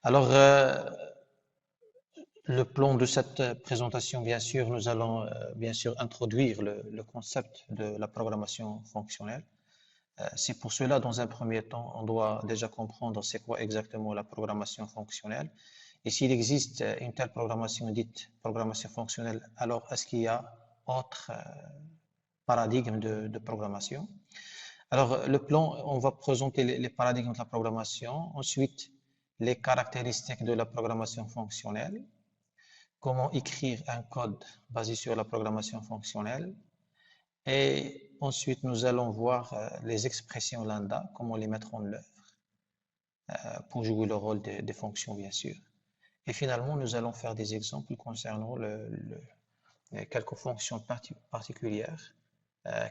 Alors, le plan de cette présentation, bien sûr, nous allons bien sûr introduire le concept de la programmation fonctionnelle. C'est pour cela, dans un premier temps, on doit déjà comprendre c'est quoi exactement la programmation fonctionnelle. Et s'il existe une telle programmation dite programmation fonctionnelle, alors est-ce qu'il y a autre paradigme de programmation? Alors, le plan, on va présenter les paradigmes de la programmation, ensuite les caractéristiques de la programmation fonctionnelle, comment écrire un code basé sur la programmation fonctionnelle, et ensuite nous allons voir les expressions lambda, comment les mettre en œuvre pour jouer le rôle des fonctions, bien sûr. Et finalement, nous allons faire des exemples concernant quelques fonctions particulières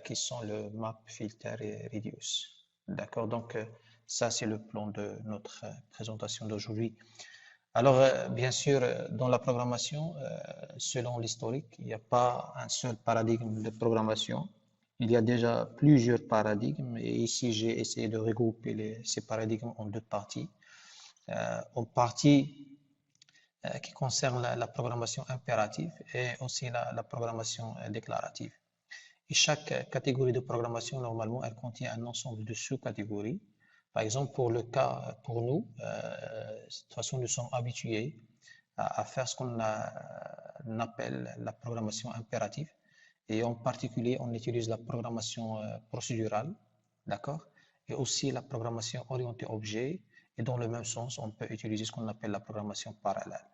qui sont le map, filter et reduce. D'accord? Donc, ça, c'est le plan de notre présentation d'aujourd'hui. Alors, bien sûr, dans la programmation, selon l'historique, il n'y a pas un seul paradigme de programmation. Il y a déjà plusieurs paradigmes et ici, j'ai essayé de regrouper ces paradigmes en deux parties. En partie qui concerne la programmation impérative et aussi la programmation déclarative. Et chaque catégorie de programmation, normalement, elle contient un ensemble de sous-catégories. Par exemple, pour le cas, pour nous, de toute façon, nous sommes habitués à faire ce qu'on appelle la programmation impérative. Et en particulier, on utilise la programmation procédurale, d'accord? Et aussi la programmation orientée objet. Et dans le même sens, on peut utiliser ce qu'on appelle la programmation parallèle.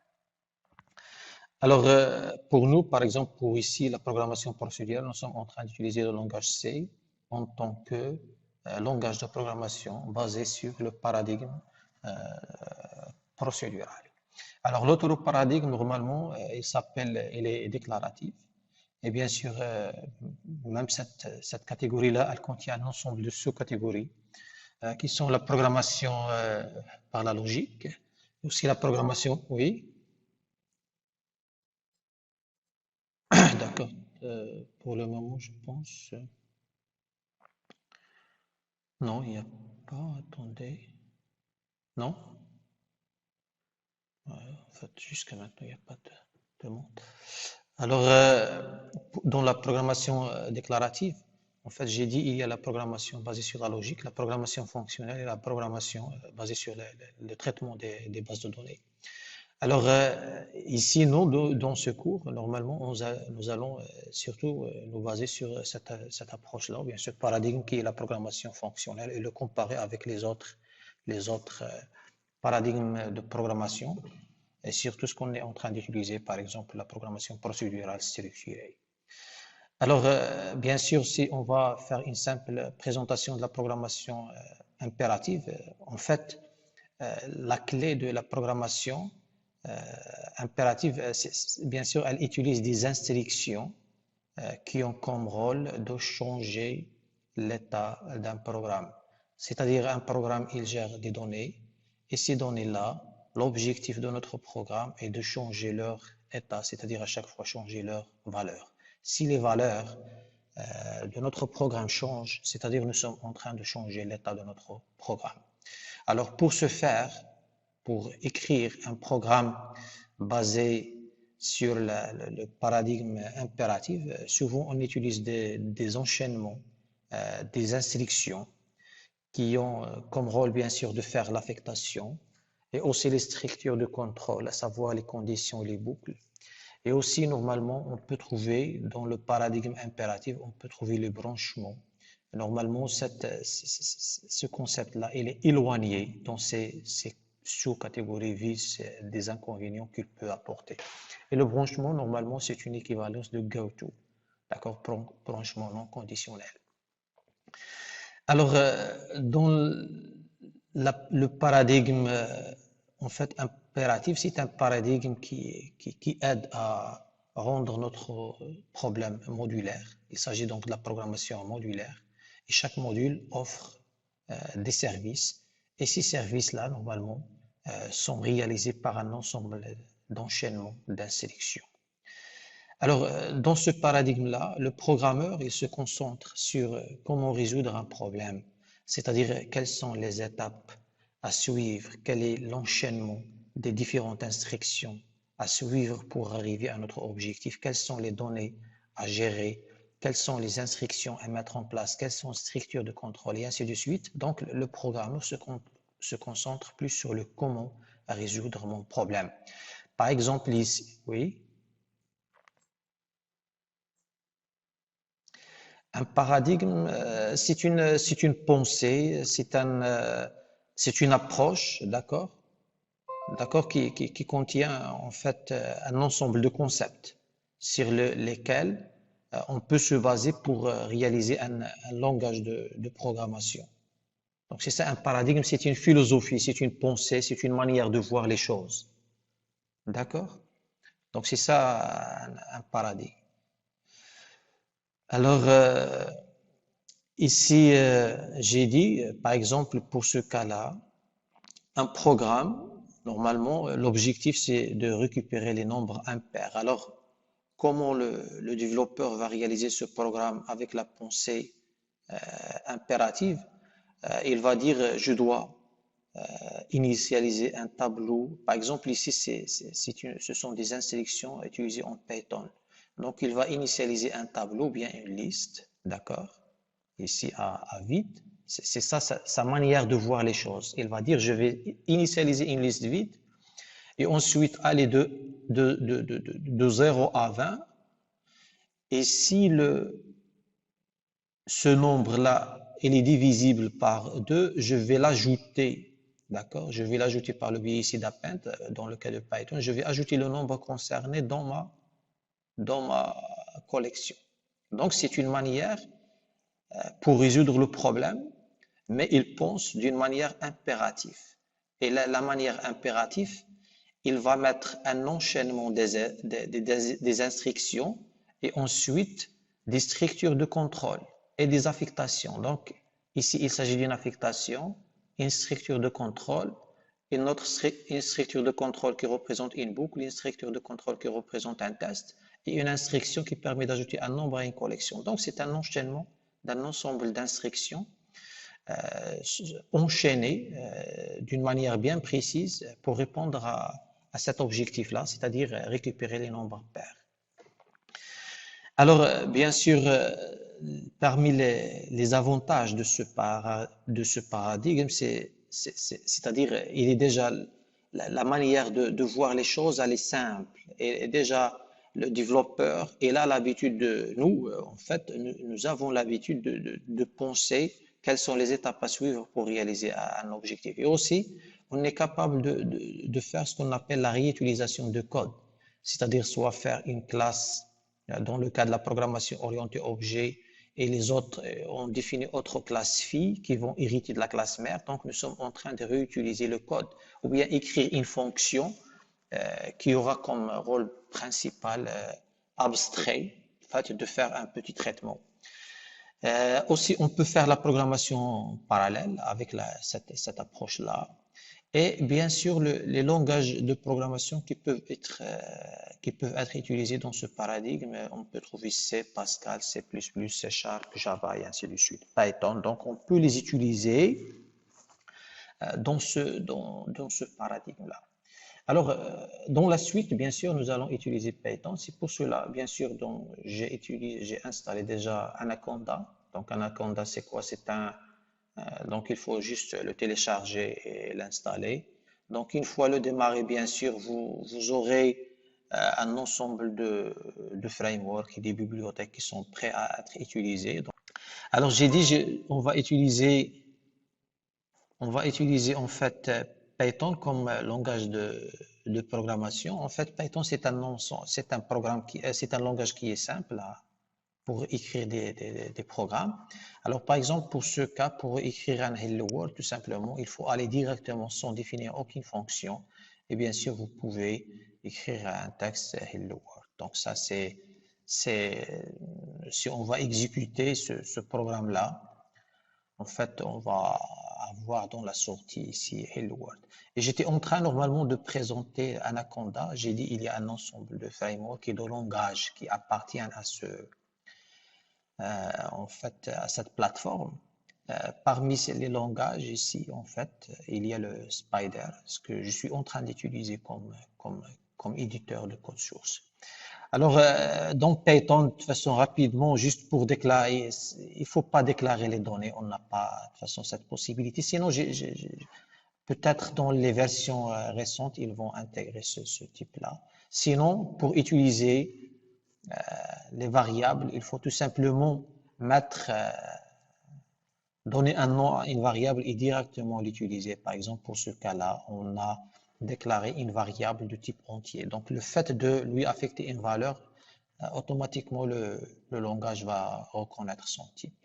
Alors, pour nous, par exemple, pour ici, la programmation procédurale, nous sommes en train d'utiliser le langage C en tant que langage de programmation basé sur le paradigme euh, procédural. Alors, l'autre paradigme, normalement, il est déclaratif. Et bien sûr, même cette catégorie-là, elle contient un ensemble de sous-catégories qui sont la programmation par la logique, aussi la programmation, oui, d'accord. Pour le moment, je pense. Non, il n'y a pas. Attendez. Non? En fait, jusqu'à maintenant, il n'y a pas de demande. Alors, dans la programmation déclarative, en fait, j'ai dit il y a la programmation basée sur la logique, la programmation fonctionnelle et la programmation basée sur le traitement des bases de données. Alors, ici, nous, dans ce cours, normalement, nous allons surtout nous baser sur cette approche-là, bien sûr, paradigme qui est la programmation fonctionnelle et le comparer avec les autres paradigmes de programmation et surtout ce qu'on est en train d'utiliser, par exemple, la programmation procédurale structurée. Alors, bien sûr, si on va faire une simple présentation de la programmation impérative, en fait, la clé de la programmation impérative, bien sûr, elle utilise des instructions qui ont comme rôle de changer l'état d'un programme. C'est-à-dire un programme, il gère des données et ces données-là, l'objectif de notre programme est de changer leur état, c'est-à-dire à chaque fois changer leur valeur. Si les valeurs de notre programme changent, c'est-à-dire nous sommes en train de changer l'état de notre programme. Alors pour ce faire, pour écrire un programme basé sur le paradigme impératif, souvent on utilise des enchaînements, des instructions qui ont comme rôle bien sûr de faire l'affectation et aussi les structures de contrôle, à savoir les conditions et les boucles. Et aussi normalement on peut trouver dans le paradigme impératif, on peut trouver le branchement. Normalement ce concept-là, il est éloigné dans ces sous-catégories vis des inconvénients qu'il peut apporter. Et le branchement, normalement, c'est une équivalence de goto, d'accord, branchement non conditionnel. Alors, dans le paradigme, en fait, impératif, c'est un paradigme qui aide à rendre notre problème modulaire. Il s'agit donc de la programmation modulaire. Et chaque module offre des services. Et ces services-là, normalement, sont réalisés par un ensemble d'enchaînements d'instructions. Alors, dans ce paradigme-là, le programmeur, il se concentre sur comment résoudre un problème, c'est-à-dire quelles sont les étapes à suivre, quel est l'enchaînement des différentes instructions à suivre pour arriver à notre objectif, quelles sont les données à gérer, quelles sont les instructions à mettre en place, quelles sont les structures de contrôle et ainsi de suite. Donc, le programmeur se concentre plus sur le comment résoudre mon problème. Par exemple, ici, oui. Un paradigme, c'est une pensée, c'est une approche, d'accord? D'accord, qui contient en fait un ensemble de concepts sur lesquels on peut se baser pour réaliser un langage de programmation. Donc c'est ça un paradigme, c'est une philosophie, c'est une pensée, c'est une manière de voir les choses. D'accord? Donc c'est ça un paradigme. Alors ici j'ai dit par exemple pour ce cas-là, un programme, normalement, l'objectif, c'est de récupérer les nombres impairs. Alors, comment le développeur va réaliser ce programme avec la pensée impérative? Il va dire, je dois initialiser un tableau. Par exemple, ici, ce sont des instructions utilisées en Python. Donc, il va initialiser un tableau, bien une liste, d'accord? Ici, à vide. C'est ça sa manière de voir les choses. Il va dire, je vais initialiser une liste vide et ensuite aller de 0 à 20. Et si ce nombre-là, il est divisible par 2, je vais l'ajouter. D'accord? Je vais l'ajouter par le biais ici d'append, dans le cas de Python. Je vais ajouter le nombre concerné dans ma collection. Donc, c'est une manière pour résoudre le problème, mais il pense d'une manière impérative. Et la manière impérative, il va mettre un enchaînement des instructions et ensuite des structures de contrôle et des affectations. Donc, ici, il s'agit d'une affectation, une structure de contrôle, une structure de contrôle qui représente une boucle, une structure de contrôle qui représente un test et une instruction qui permet d'ajouter un nombre à une collection. Donc, c'est un enchaînement d'un ensemble d'instructions enchaînées d'une manière bien précise pour répondre à cet objectif-là, c'est-à-dire récupérer les nombres pairs. Alors, bien sûr, parmi les avantages de ce paradigme, c'est-à-dire, il est déjà la manière de voir les choses, elle est simple. Et déjà, le développeur, il a l'habitude nous, en fait, nous avons l'habitude de penser quelles sont les étapes à suivre pour réaliser un objectif. Et aussi, on est capable de faire ce qu'on appelle la réutilisation de code, c'est-à-dire soit faire une classe dans le cas de la programmation orientée objet et les autres, on définit autres classes filles qui vont hériter de la classe mère. Donc, nous sommes en train de réutiliser le code ou bien écrire une fonction qui aura comme rôle principal abstrait, en fait, de faire un petit traitement. Aussi, on peut faire la programmation parallèle avec cette approche-là. Et bien sûr, les langages de programmation qui peuvent être utilisés dans ce paradigme, on peut trouver C, Pascal, C++, C Sharp, Java et ainsi de suite, Python. Donc, on peut les utiliser dans ce paradigme-là. Alors, dans la suite, bien sûr, nous allons utiliser Python. C'est pour cela, bien sûr, j'ai installé déjà Anaconda. Donc, Anaconda, c'est quoi? Donc, il faut juste le télécharger et l'installer. Donc, une fois le démarré, bien sûr, vous aurez un ensemble de frameworks et des bibliothèques qui sont prêts à être utilisés. Alors, j'ai dit, on va utiliser en fait Python comme langage de programmation. En fait, Python, c'est un langage qui est simple pour écrire des programmes. Alors, par exemple, pour ce cas, pour écrire un Hello World, tout simplement, il faut aller directement sans définir aucune fonction. Et bien sûr, vous pouvez écrire un texte Hello World. Donc, ça, si on va exécuter ce programme-là, en fait, on va avoir dans la sortie ici Hello World. Et j'étais en train normalement de présenter Anaconda. J'ai dit il y a un ensemble de frameworks et de langages qui appartiennent en fait, à cette plateforme. Parmi les langages ici, en fait, il y a le Spider, ce que je suis en train d'utiliser comme éditeur de code source. Alors, dans Python, de toute façon, rapidement, juste pour déclarer, il faut pas déclarer les données, on n'a pas de toute façon cette possibilité. Sinon, peut-être dans les versions récentes, ils vont intégrer ce type-là. Sinon, pour utiliser les variables, il faut tout simplement mettre donner un nom à une variable et directement l'utiliser. Par exemple, pour ce cas-là, on a déclaré une variable de type entier. Donc, le fait de lui affecter une valeur, automatiquement, le langage va reconnaître son type.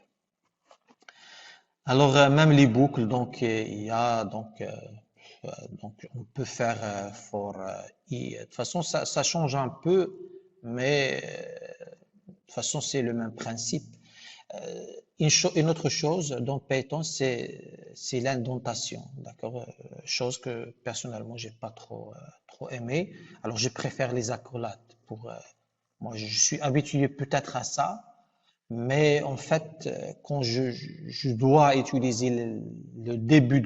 Alors, même les boucles, donc, il y a, donc on peut faire for i. De toute façon, ça change un peu, mais de toute façon, c'est le même principe. Une autre chose dans Python, c'est l'indentation, d'accord? Chose que personnellement, j'ai pas trop aimé. Alors, je préfère les accolades. Moi, je suis habitué peut-être à ça, mais en fait, quand je dois utiliser le début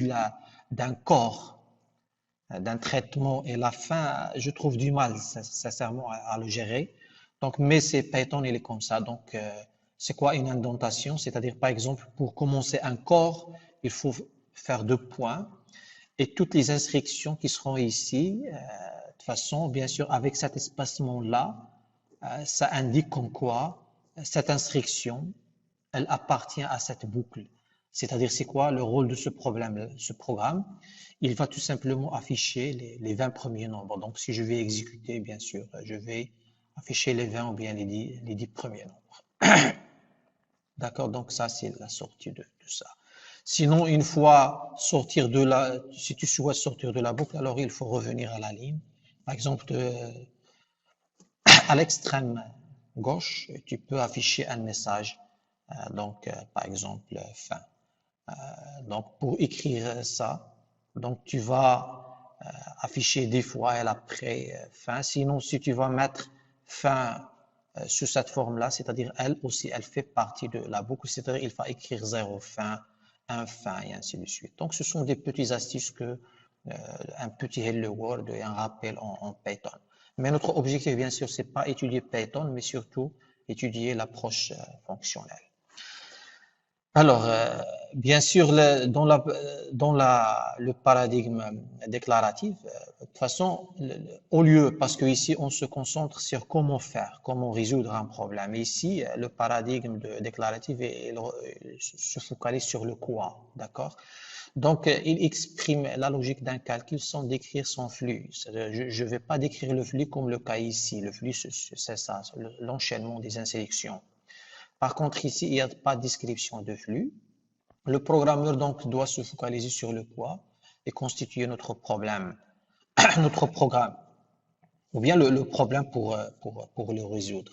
d'un corps, d'un traitement et la fin, je trouve du mal, sincèrement, à le gérer. Donc, mais c'est Python, il est comme ça. Donc, c'est quoi une indentation? C'est-à-dire, par exemple, pour commencer un corps, il faut faire 2 points et toutes les instructions qui seront ici, de toute façon, bien sûr, avec cet espacement-là, ça indique comme quoi cette instruction, elle appartient à cette boucle. C'est-à-dire, c'est quoi le rôle de ce programme? Il va tout simplement afficher les 20 premiers nombres. Donc, si je vais exécuter, bien sûr, je vais afficher les 20 ou bien les 10 premiers nombres. D'accord? Donc, ça, c'est la sortie de ça. Sinon, une fois si tu souhaites sortir de la boucle, alors il faut revenir à la ligne. Par exemple, à l'extrême gauche, tu peux afficher un message. Par exemple, fin. Donc, pour écrire ça, donc tu vas afficher des fois et après fin. Sinon, si tu vas mettre fin sous cette forme-là, c'est-à-dire elle aussi, elle fait partie de la boucle, c'est-à-dire il va écrire 0 fin, 1 fin et ainsi de suite. Donc, ce sont des petites astuces un petit hello world et un rappel en Python. Mais notre objectif, bien sûr, c'est pas étudier Python, mais surtout étudier l'approche fonctionnelle. Alors, bien sûr, dans le paradigme déclaratif, de toute façon, au lieu, parce qu'ici, on se concentre sur comment faire, comment résoudre un problème. Ici, le paradigme déclaratif se focalise sur le quoi, d'accord? Donc, il exprime la logique d'un calcul sans décrire son flux. Je ne vais pas décrire le flux comme le cas ici. Le flux, c'est ça, l'enchaînement des instructions. Par contre, ici, il n'y a pas de description de flux. Le programmeur donc doit se focaliser sur le quoi et constituer notre problème, notre programme, ou bien le problème pour le résoudre.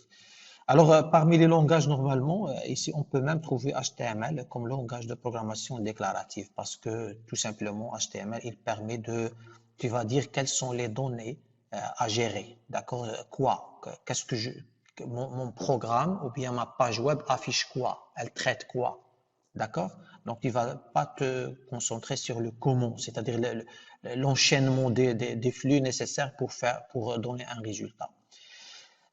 Alors, parmi les langages, normalement, ici, on peut même trouver HTML comme langage de programmation déclarative parce que, tout simplement, HTML, il permet tu vas dire quelles sont les données à gérer, d'accord? Quoi? Qu'est-ce que mon programme ou bien ma page web affiche quoi? Elle traite quoi? D'accord? Donc, tu ne vas pas te concentrer sur le comment, c'est-à-dire l'enchaînement des flux nécessaires pour donner un résultat.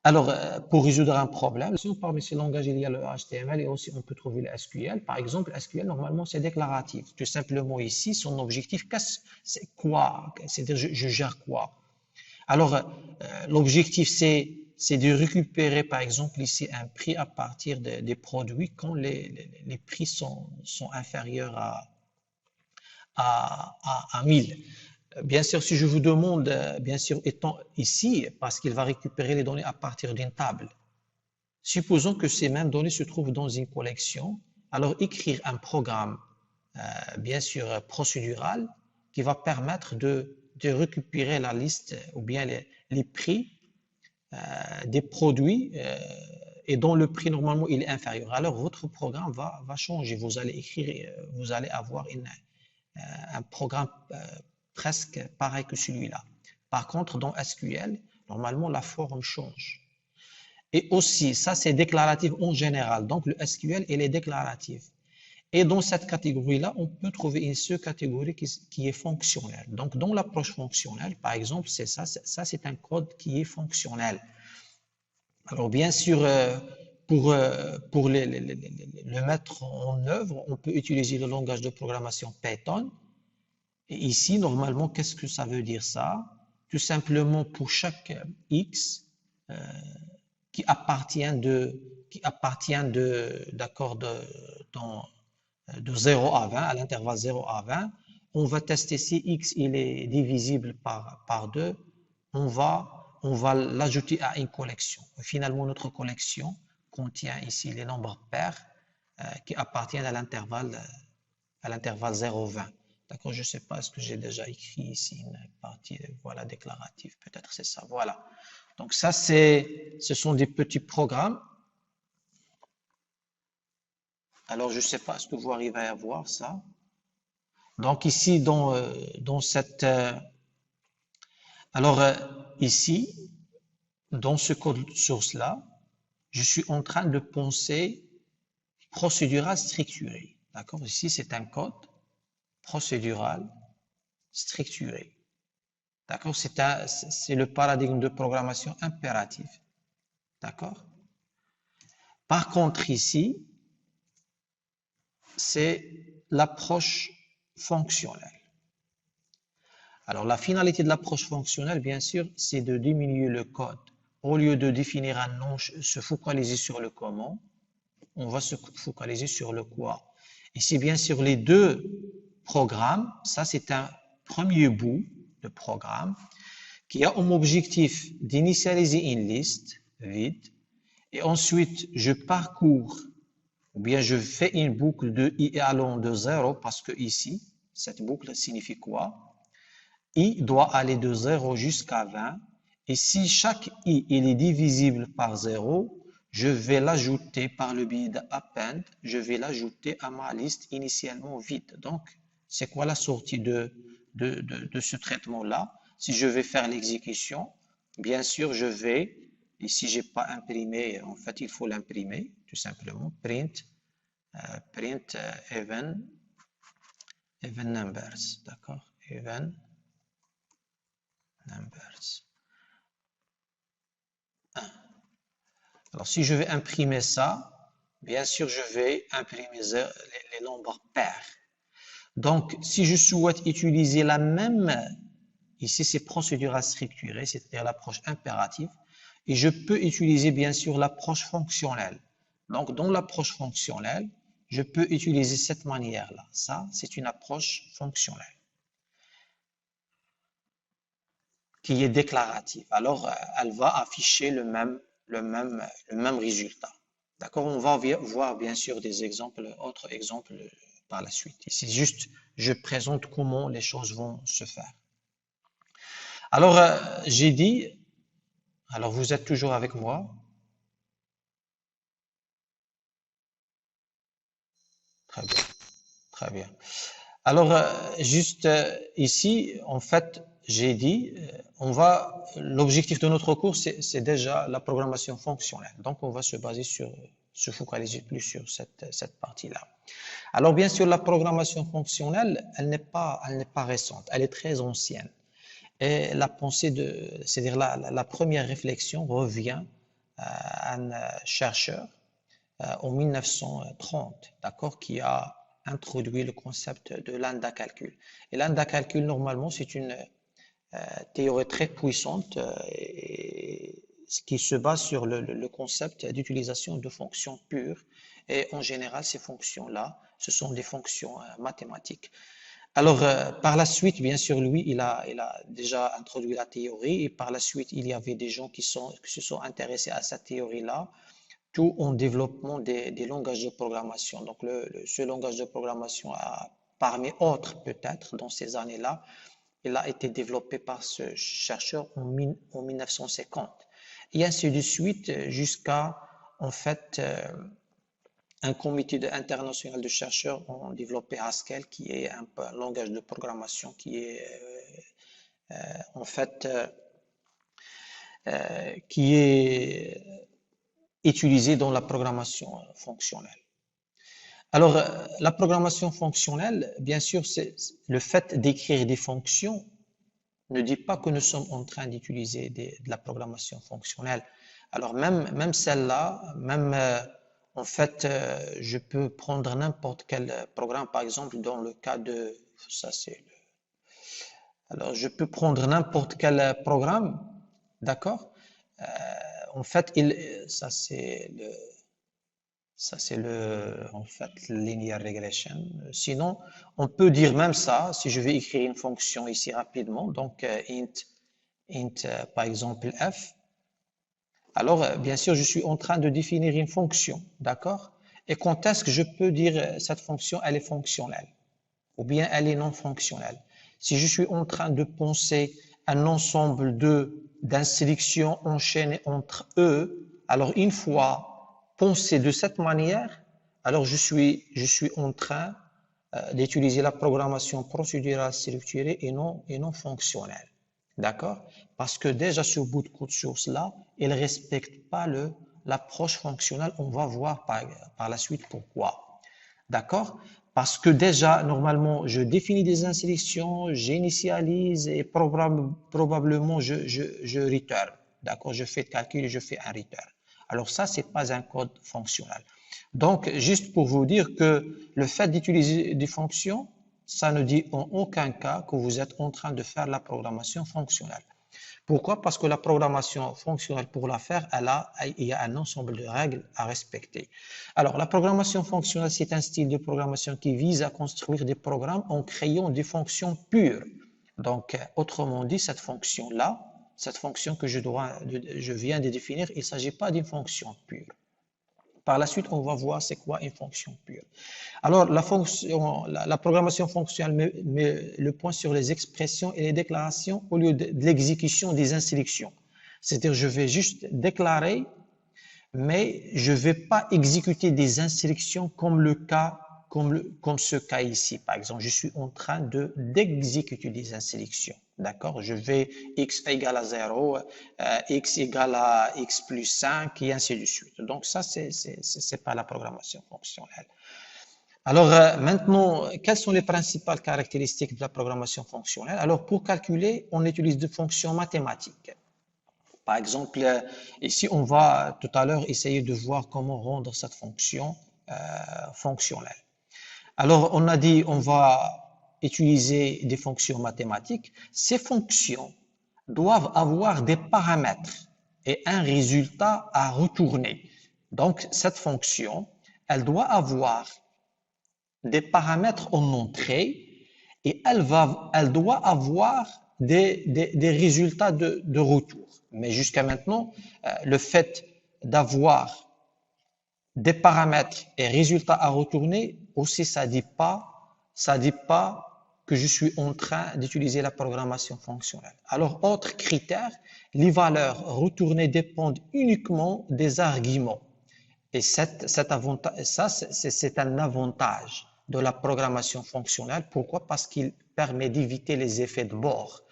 Alors, pour résoudre un problème, parmi ces langages, il y a le HTML et aussi on peut trouver le SQL. Par exemple, SQL, normalement, c'est déclaratif. Tout simplement ici, son objectif, c'est quoi? C'est-à-dire, je gère quoi? Alors, l'objectif, c'est de récupérer, par exemple, ici, un prix à partir des produits quand les prix sont inférieurs à 1000. Bien sûr, si je vous demande, bien sûr, étant ici, parce qu'il va récupérer les données à partir d'une table. Supposons que ces mêmes données se trouvent dans une collection, alors écrire un programme, bien sûr, procédural, qui va permettre de récupérer la liste ou bien les prix des produits et dont le prix normalement il est inférieur. Alors votre programme va changer. Vous allez écrire, vous allez avoir un programme presque pareil que celui-là. Par contre, dans SQL, normalement, la forme change. Et aussi, ça, c'est déclaratif en général. Donc, le SQL, il est déclaratif. Et dans cette catégorie-là, on peut trouver une seule catégorie qui est fonctionnelle. Donc, dans l'approche fonctionnelle, par exemple, c'est ça, c'est un code qui est fonctionnel. Alors, bien sûr, pour le mettre en œuvre, on peut utiliser le langage de programmation Python. Et ici, normalement, qu'est-ce que ça veut dire ça? Tout simplement, pour chaque X qui appartient d'accord, de 0 à 20, à l'intervalle 0 à 20, on va tester si X il est divisible par 2, on va l'ajouter à une collection. Finalement, notre collection contient ici les nombres pairs qui appartiennent à l'intervalle 0,20. D'accord, je ne sais pas, est-ce que j'ai déjà écrit ici une partie, voilà, déclarative, peut-être c'est ça, voilà. Donc ça, ce sont des petits programmes. Alors, je ne sais pas, est-ce que vous arrivez à voir ça? Donc ici, dans cette... alors, ici, dans ce code source-là, je suis en train de penser procédural structuré. D'accord? Ici, c'est un code procédural structuré. D'accord? C'est le paradigme de programmation impérative. D'accord? Par contre, ici, c'est l'approche fonctionnelle. Alors, la finalité de l'approche fonctionnelle, bien sûr, c'est de diminuer le code. Au lieu de définir un nom, se focaliser sur le comment, on va se focaliser sur le quoi. Ici, bien sûr, les deux programmes, ça c'est un premier bout de programme qui a comme objectif d'initialiser une liste vide et ensuite je parcours ou bien je fais une boucle de i allant de 0 parce que ici, cette boucle signifie quoi? I doit aller de 0 jusqu'à 20 et si chaque i il est divisible par 0, je vais l'ajouter par le biais d'append, je vais l'ajouter à ma liste initialement vide. Donc, c'est quoi la sortie de ce traitement-là? Si je vais faire l'exécution, bien sûr, je vais, ici, j'ai pas imprimé, en fait, il faut l'imprimer, tout simplement, print even numbers, d'accord, even numbers. Alors, si je vais imprimer ça, bien sûr, je vais imprimer les nombres pairs. Donc, si je souhaite utiliser la même, ici c'est procédural structuré, c'est-à-dire l'approche impérative, et je peux utiliser bien sûr l'approche fonctionnelle. Donc, dans l'approche fonctionnelle, je peux utiliser cette manière-là. Ça, c'est une approche fonctionnelle qui est déclarative. Alors, elle va afficher le même résultat. D'accord? On va voir bien sûr des exemples, autres exemples par la suite. Ici, juste, je présente comment les choses vont se faire. Alors, j'ai dit, alors vous êtes toujours avec moi? Très bien, très bien. Alors, juste ici, en fait, j'ai dit, l'objectif de notre cours, c'est déjà la programmation fonctionnelle. Donc, on va se focaliser plus sur cette partie-là. Alors, bien sûr, la programmation fonctionnelle, elle n'est pas récente, elle est très ancienne. Et la pensée c'est-à-dire la première réflexion revient à un chercheur en 1930, d'accord, qui a introduit le concept de lambda calcul. Et lambda calcul, normalement, c'est une théorie très puissante qui se base sur le concept d'utilisation de fonctions pures. Et en général, ces fonctions-là, ce sont des fonctions mathématiques. Alors, par la suite, bien sûr, lui, il a déjà introduit la théorie et par la suite, il y avait des gens qui se sont intéressés à cette théorie-là, tout en développement des langages de programmation. Donc, ce langage de programmation a, parmi autres peut-être, dans ces années-là, il a été développé par ce chercheur en 1950. Et ainsi de suite, jusqu'à, en fait, un comité international de chercheurs ont développé Haskell, qui est un langage de programmation qui est en fait qui est utilisé dans la programmation fonctionnelle. Alors, la programmation fonctionnelle, bien sûr, c'est le fait d'écrire des fonctions ne dit pas que nous sommes en train d'utiliser de la programmation fonctionnelle. Alors, même celle-là, même en fait, je peux prendre n'importe quel programme, par exemple, dans le cas de, ça c'est, alors je peux prendre n'importe quel programme, d'accord? En fait, ça c'est en fait, linear regression. Sinon, on peut dire même ça, si je vais écrire une fonction ici rapidement, donc int par exemple f, alors bien sûr, je suis en train de définir une fonction, d'accord? Et quand est-ce que je peux dire cette fonction, elle est fonctionnelle, ou bien elle est non fonctionnelle? Si je suis en train de penser un ensemble d'instructions enchaînées entre eux, alors une fois pensé de cette manière, alors je suis en train d'utiliser la programmation procédurale structurée et non fonctionnelle. D'accord? Parce que déjà ce bout de code source-là, il ne respecte pas l'approche fonctionnelle. On va voir par la suite pourquoi. D'accord? Parce que déjà, normalement, je définis des instructions, j'initialise et probablement je return. D'accord? Je fais le calcul et je fais un return. Alors ça, c'est pas un code fonctionnel. Donc, juste pour vous dire que le fait d'utiliser des fonctions, ça ne dit en aucun cas que vous êtes en train de faire la programmation fonctionnelle. Pourquoi? Parce que la programmation fonctionnelle, pour la faire, il y a un ensemble de règles à respecter. Alors, la programmation fonctionnelle, c'est un style de programmation qui vise à construire des programmes en créant des fonctions pures. Donc, autrement dit, cette fonction-là, cette fonction que je viens de définir, il ne s'agit pas d'une fonction pure. Par la suite, on va voir c'est quoi une fonction pure. Alors, la programmation fonctionnelle met le point sur les expressions et les déclarations au lieu de l'exécution des instructions. C'est-à-dire, je vais juste déclarer, mais je ne vais pas exécuter des instructions comme ce cas ici. Par exemple, je suis en train d'exécuter des instructions. D'accord? Je vais x égale à 0, x égale à x plus 5 et ainsi de suite. Donc ça, c'est pas la programmation fonctionnelle. Alors maintenant, quelles sont les principales caractéristiques de la programmation fonctionnelle? Alors pour calculer, on utilise des fonctions mathématiques. Par exemple, ici, on va tout à l'heure essayer de voir comment rendre cette fonction fonctionnelle. Alors, on a dit on va utiliser des fonctions mathématiques. Ces fonctions doivent avoir des paramètres et un résultat à retourner. Donc, cette fonction, elle doit avoir des paramètres en entrée et elle doit avoir des résultats de retour. Mais jusqu'à maintenant, le fait d'avoir des paramètres et résultats à retourner, aussi ça dit pas que je suis en train d'utiliser la programmation fonctionnelle. Alors, autre critère, les valeurs retournées dépendent uniquement des arguments. Et ça, c'est un avantage de la programmation fonctionnelle. Pourquoi? Parce qu'il permet d'éviter les effets de bord.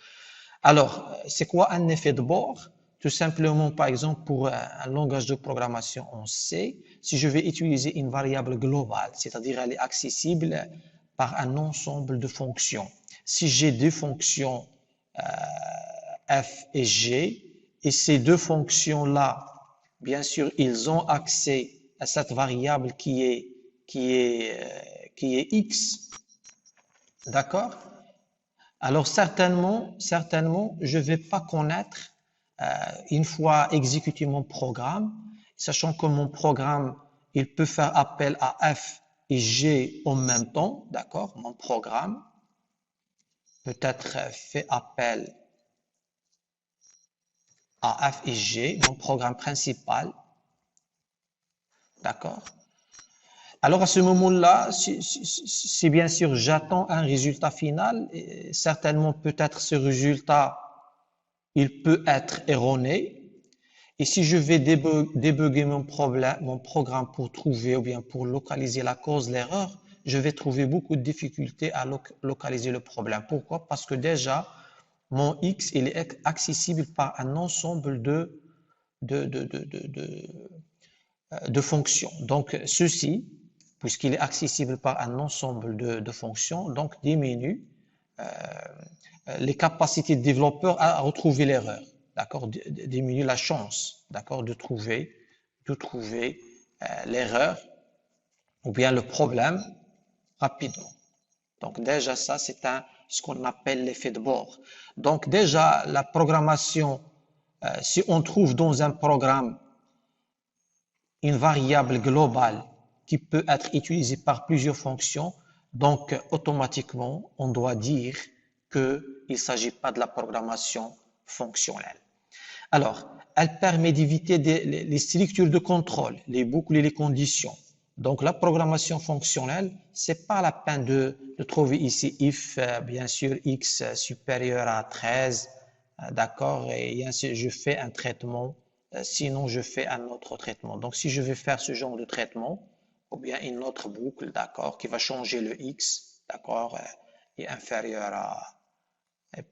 Alors, c'est quoi un effet de bord? Tout simplement, par exemple, pour un langage de programmation en C, si je vais utiliser une variable globale, c'est-à-dire elle est accessible par un ensemble de fonctions. Si j'ai deux fonctions f et g, et ces deux fonctions-là, bien sûr, ils ont accès à cette variable qui est x, d'accord? Alors certainement, je ne vais pas connaître, une fois exécuté mon programme, sachant que mon programme, il peut faire appel à f et g en même temps, d'accord? Mon programme peut-être fait appel à f et g, mon programme principal, d'accord? Alors à ce moment-là, si bien sûr j'attends un résultat final, certainement peut-être ce résultat, il peut être erroné. Et si je vais débugger mon programme pour trouver ou bien pour localiser la cause de l'erreur, je vais trouver beaucoup de difficultés à localiser le problème. Pourquoi? Parce que déjà, mon X, il est accessible par un ensemble de fonctions. Donc, ceci, puisqu'il est accessible par un ensemble de fonctions, donc diminue les capacités de développeur à retrouver l'erreur, d'accord, diminue la chance, d'accord, de trouver l'erreur ou bien le problème rapidement. Donc déjà ça, c'est ce qu'on appelle l'effet de bord. Donc déjà la programmation, si on trouve dans un programme une variable globale qui peut être utilisée par plusieurs fonctions, donc automatiquement on doit dire qu'il ne s'agit pas de la programmation fonctionnelle. Alors, elle permet d'éviter les structures de contrôle, les boucles et les conditions. Donc, la programmation fonctionnelle, c'est pas la peine de trouver ici if, bien sûr, x supérieur à 13, d'accord, et ainsi je fais un traitement, sinon je fais un autre traitement. Donc, si je veux faire ce genre de traitement, ou bien une autre boucle, d'accord, qui va changer le x, d'accord, est inférieur à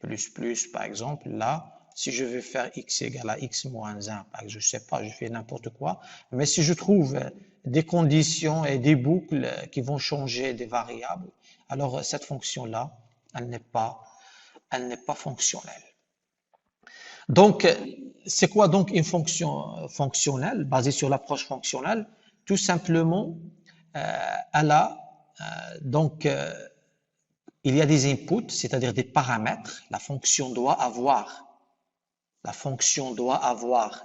plus, par exemple, là, si je veux faire x égale à x moins 1, je ne sais pas, je fais n'importe quoi, mais si je trouve des conditions et des boucles qui vont changer des variables, alors cette fonction-là, elle n'est pas fonctionnelle. Donc, c'est quoi donc une fonction fonctionnelle basée sur l'approche fonctionnelle? Tout simplement, elle a il y a des inputs, c'est-à-dire des paramètres. La fonction doit avoir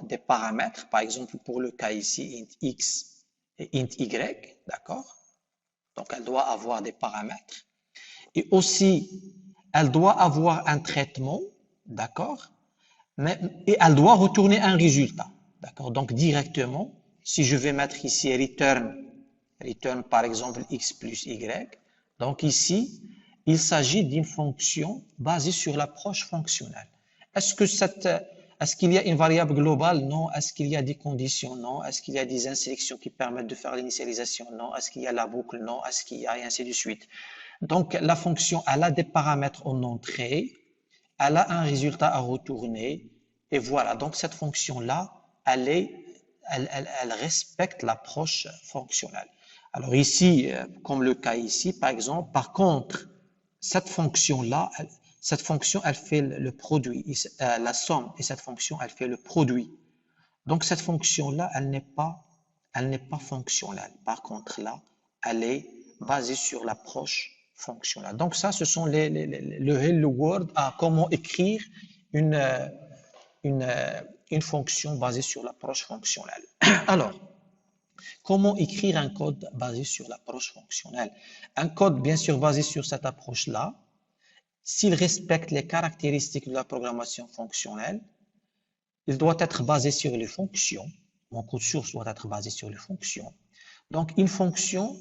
des paramètres. Par exemple, pour le cas ici, int x et int y, d'accord? Donc, elle doit avoir des paramètres. Et aussi, elle doit avoir un traitement, d'accord? Et elle doit retourner un résultat, d'accord? Donc, directement, si je vais mettre ici return par exemple x plus y, donc ici, il s'agit d'une fonction basée sur l'approche fonctionnelle. Est-ce qu'il y a une variable globale? Non. Est-ce qu'il y a des conditions? Non. Est-ce qu'il y a des instructions qui permettent de faire l'initialisation? Non. Est-ce qu'il y a la boucle? Non. Est-ce qu'il y a et ainsi de suite? Donc, la fonction, elle a des paramètres en entrée, elle a un résultat à retourner, et voilà. Donc, cette fonction-là, elle respecte l'approche fonctionnelle. Alors ici, comme le cas ici, par exemple, par contre, cette fonction-là, elle fait le produit, la somme, et cette fonction, elle fait le produit. Donc, cette fonction-là, elle n'est pas fonctionnelle. Par contre, là, elle est basée sur l'approche fonctionnelle. Donc, ça, ce sont le Hello World à comment écrire une fonction basée sur l'approche fonctionnelle. Alors, comment écrire un code basé sur l'approche fonctionnelle? Un code, bien sûr, basé sur cette approche-là, s'il respecte les caractéristiques de la programmation fonctionnelle, il doit être basé sur les fonctions. Mon code source doit être basé sur les fonctions. Donc, une fonction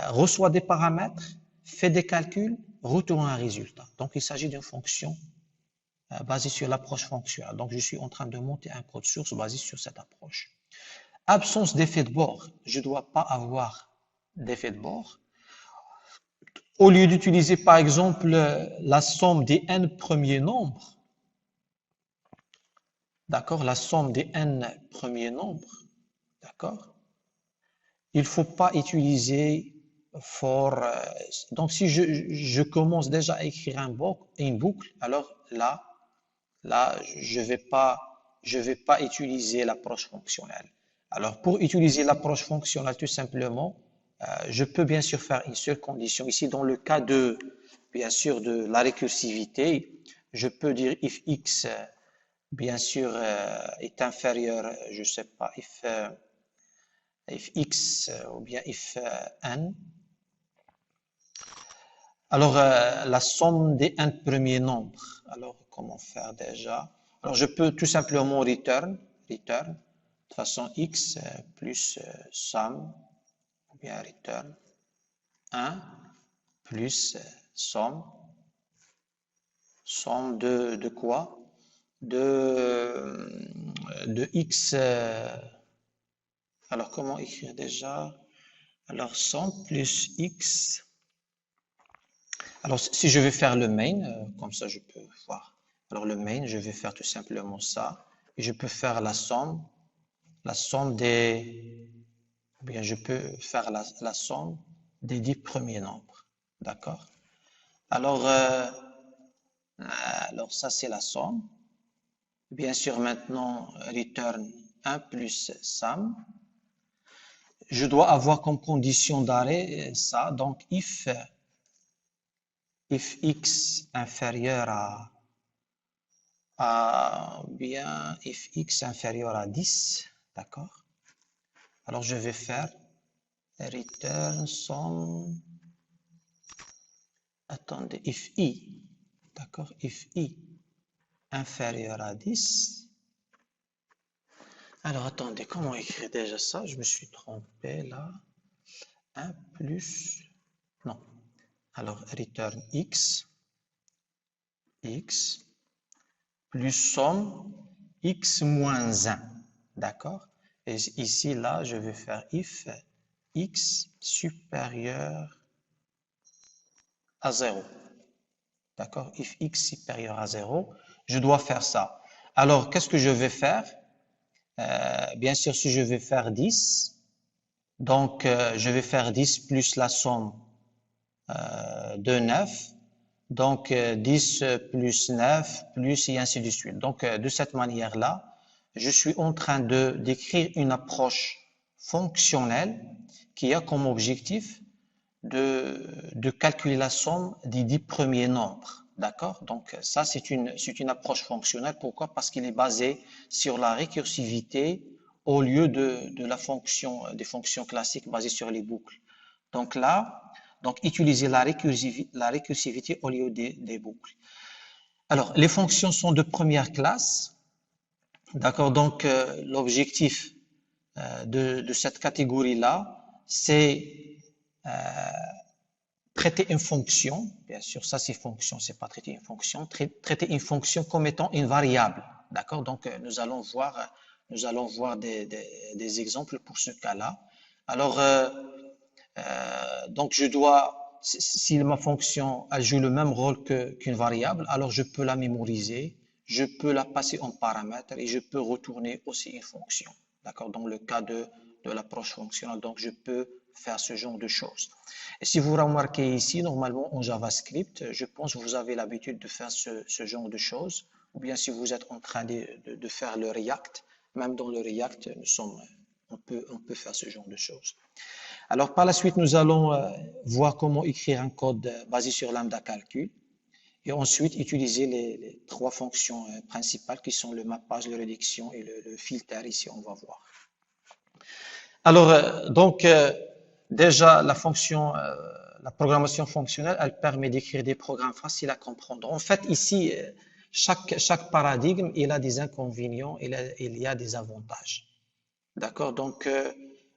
reçoit des paramètres, fait des calculs, retourne un résultat. Donc, il s'agit d'une fonction basée sur l'approche fonctionnelle. Donc, je suis en train de monter un code source basé sur cette approche. Absence d'effet de bord. Je ne dois pas avoir d'effet de bord. Au lieu d'utiliser, par exemple, la somme des n premiers nombres, d'accord, la somme des n premiers nombres, d'accord, il ne faut pas utiliser for. Donc, si je commence déjà à écrire une boucle, alors là, je vais pas utiliser l'approche fonctionnelle. Alors, pour utiliser l'approche fonctionnelle, tout simplement, je peux bien sûr faire une seule condition. Ici, dans le cas bien sûr, de la récursivité, je peux dire if x, bien sûr, est inférieur, je ne sais pas, if x ou bien if n. Alors, la somme des n premiers nombres. Alors, comment faire déjà? Alors, je peux tout simplement return, de façon x plus somme, ou bien return 1 plus somme de quoi? De x. Alors, comment écrire déjà? Alors, somme plus x. Alors, si je vais faire le main, comme ça je peux voir. Alors, le main, je vais faire tout simplement ça. Et je peux faire la somme des ou bien je peux faire la somme des 10 premiers nombres. D'accord? Alors, ça, c'est la somme. Bien sûr, maintenant, return 1 plus sum. Je dois avoir comme condition d'arrêt ça. Donc, if x inférieur if x inférieur à 10, d'accord? Alors, je vais faire return sum, attendez, if i, d'accord? If i inférieur à 10. Alors, attendez, comment écrire déjà ça? Je me suis trompé là. 1 plus, non. Alors, return x plus somme x moins 1, d'accord? Et ici, là, je vais faire if x supérieur à 0, d'accord? If x supérieur à 0, je dois faire ça. Alors, qu'est-ce que je vais faire? Bien sûr, si je vais faire 10, donc je vais faire 10 plus la somme de 9, donc 10 plus 9 plus et ainsi de suite. Donc de cette manière-là, je suis en train d'écrire une approche fonctionnelle qui a comme objectif de calculer la somme des 10 premiers nombres. D'accord? Donc ça, c'est une approche fonctionnelle. Pourquoi? Parce qu'il est basé sur la récursivité au lieu des fonctions classiques basées sur les boucles. Donc là, utiliser la récursivité au lieu des boucles. Alors, les fonctions sont de première classe. D'accord? Donc, l'objectif de cette catégorie-là, c'est traiter une fonction. Bien sûr, ça c'est fonction, c'est pas traiter une fonction. Traiter une fonction comme étant une variable. D'accord? Donc, nous allons voir des exemples pour ce cas-là. Alors, donc je dois, si ma fonction elle joue le même rôle qu'une variable, alors je peux la mémoriser, je peux la passer en paramètre et je peux retourner aussi une fonction. D'accord? Dans le cas de l'approche fonctionnelle, donc je peux faire ce genre de choses. Et si vous remarquez ici, normalement en JavaScript, je pense que vous avez l'habitude de faire ce genre de choses, ou bien si vous êtes en train de faire le React, même dans le React, on peut faire ce genre de choses. Alors, par la suite, nous allons voir comment écrire un code basé sur lambda calcul et ensuite utiliser les trois fonctions principales qui sont le mappage, la réduction et le filter. Ici, on va voir. Alors, déjà, la programmation fonctionnelle, elle permet d'écrire des programmes faciles à comprendre. En fait, ici, chaque paradigme, il a des inconvénients, il y a des avantages. D'accord? Donc,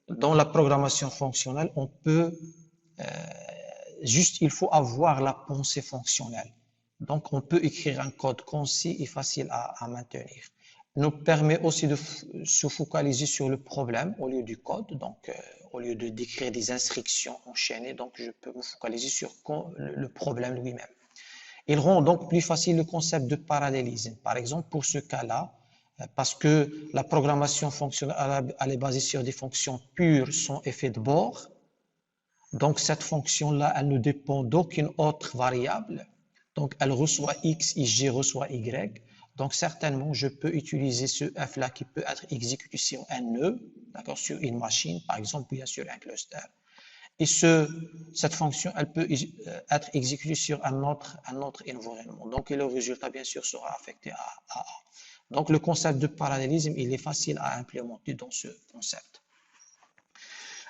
dans la programmation fonctionnelle, on peut il faut avoir la pensée fonctionnelle. Donc, on peut écrire un code concis et facile à maintenir. Nous permet aussi de se focaliser sur le problème au lieu du code. Donc, au lieu d'écrire des instructions enchaînées, donc je peux me focaliser sur le problème lui-même. Il rend donc plus facile le concept de parallélisme. Par exemple, pour ce cas-là, parce que la programmation fonctionnelle elle est basée sur des fonctions pures sans effet de bord. Donc, cette fonction-là, elle ne dépend d'aucune autre variable. Donc, elle reçoit x et j reçoit y. Donc, certainement, je peux utiliser ce f-là qui peut être exécuté sur un nœud, d'accord, sur une machine, par exemple, bien sûr, un cluster. Et cette fonction, elle peut être exécutée sur un autre environnement. Donc, le résultat, bien sûr, sera affecté à A. Donc, le concept de parallélisme, il est facile à implémenter dans ce concept.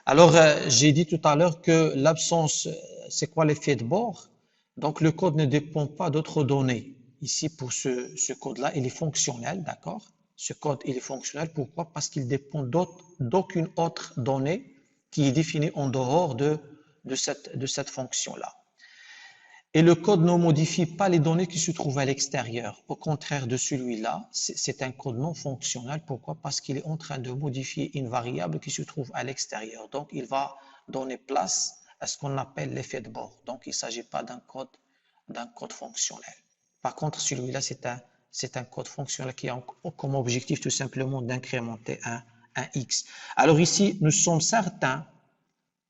Alors, j'ai dit tout à l'heure que l'absence, c'est quoi l'effet de bord? Donc, le code ne dépend pas d'autres données. Ici, pour ce code-là, il est fonctionnel, d'accord? Ce code, il est fonctionnel. Pourquoi? Parce qu'il dépend d'aucune autre donnée qui est définie en dehors de cette fonction-là. Et le code ne modifie pas les données qui se trouvent à l'extérieur. Au contraire de celui-là, c'est un code non fonctionnel. Pourquoi? Parce qu'il est en train de modifier une variable qui se trouve à l'extérieur. Donc, il va donner place à ce qu'on appelle l'effet de bord. Donc, il ne s'agit pas d'un code fonctionnel. Par contre, celui-là, c'est un code fonctionnel qui a comme objectif tout simplement d'incrémenter un x. Alors ici, nous sommes certains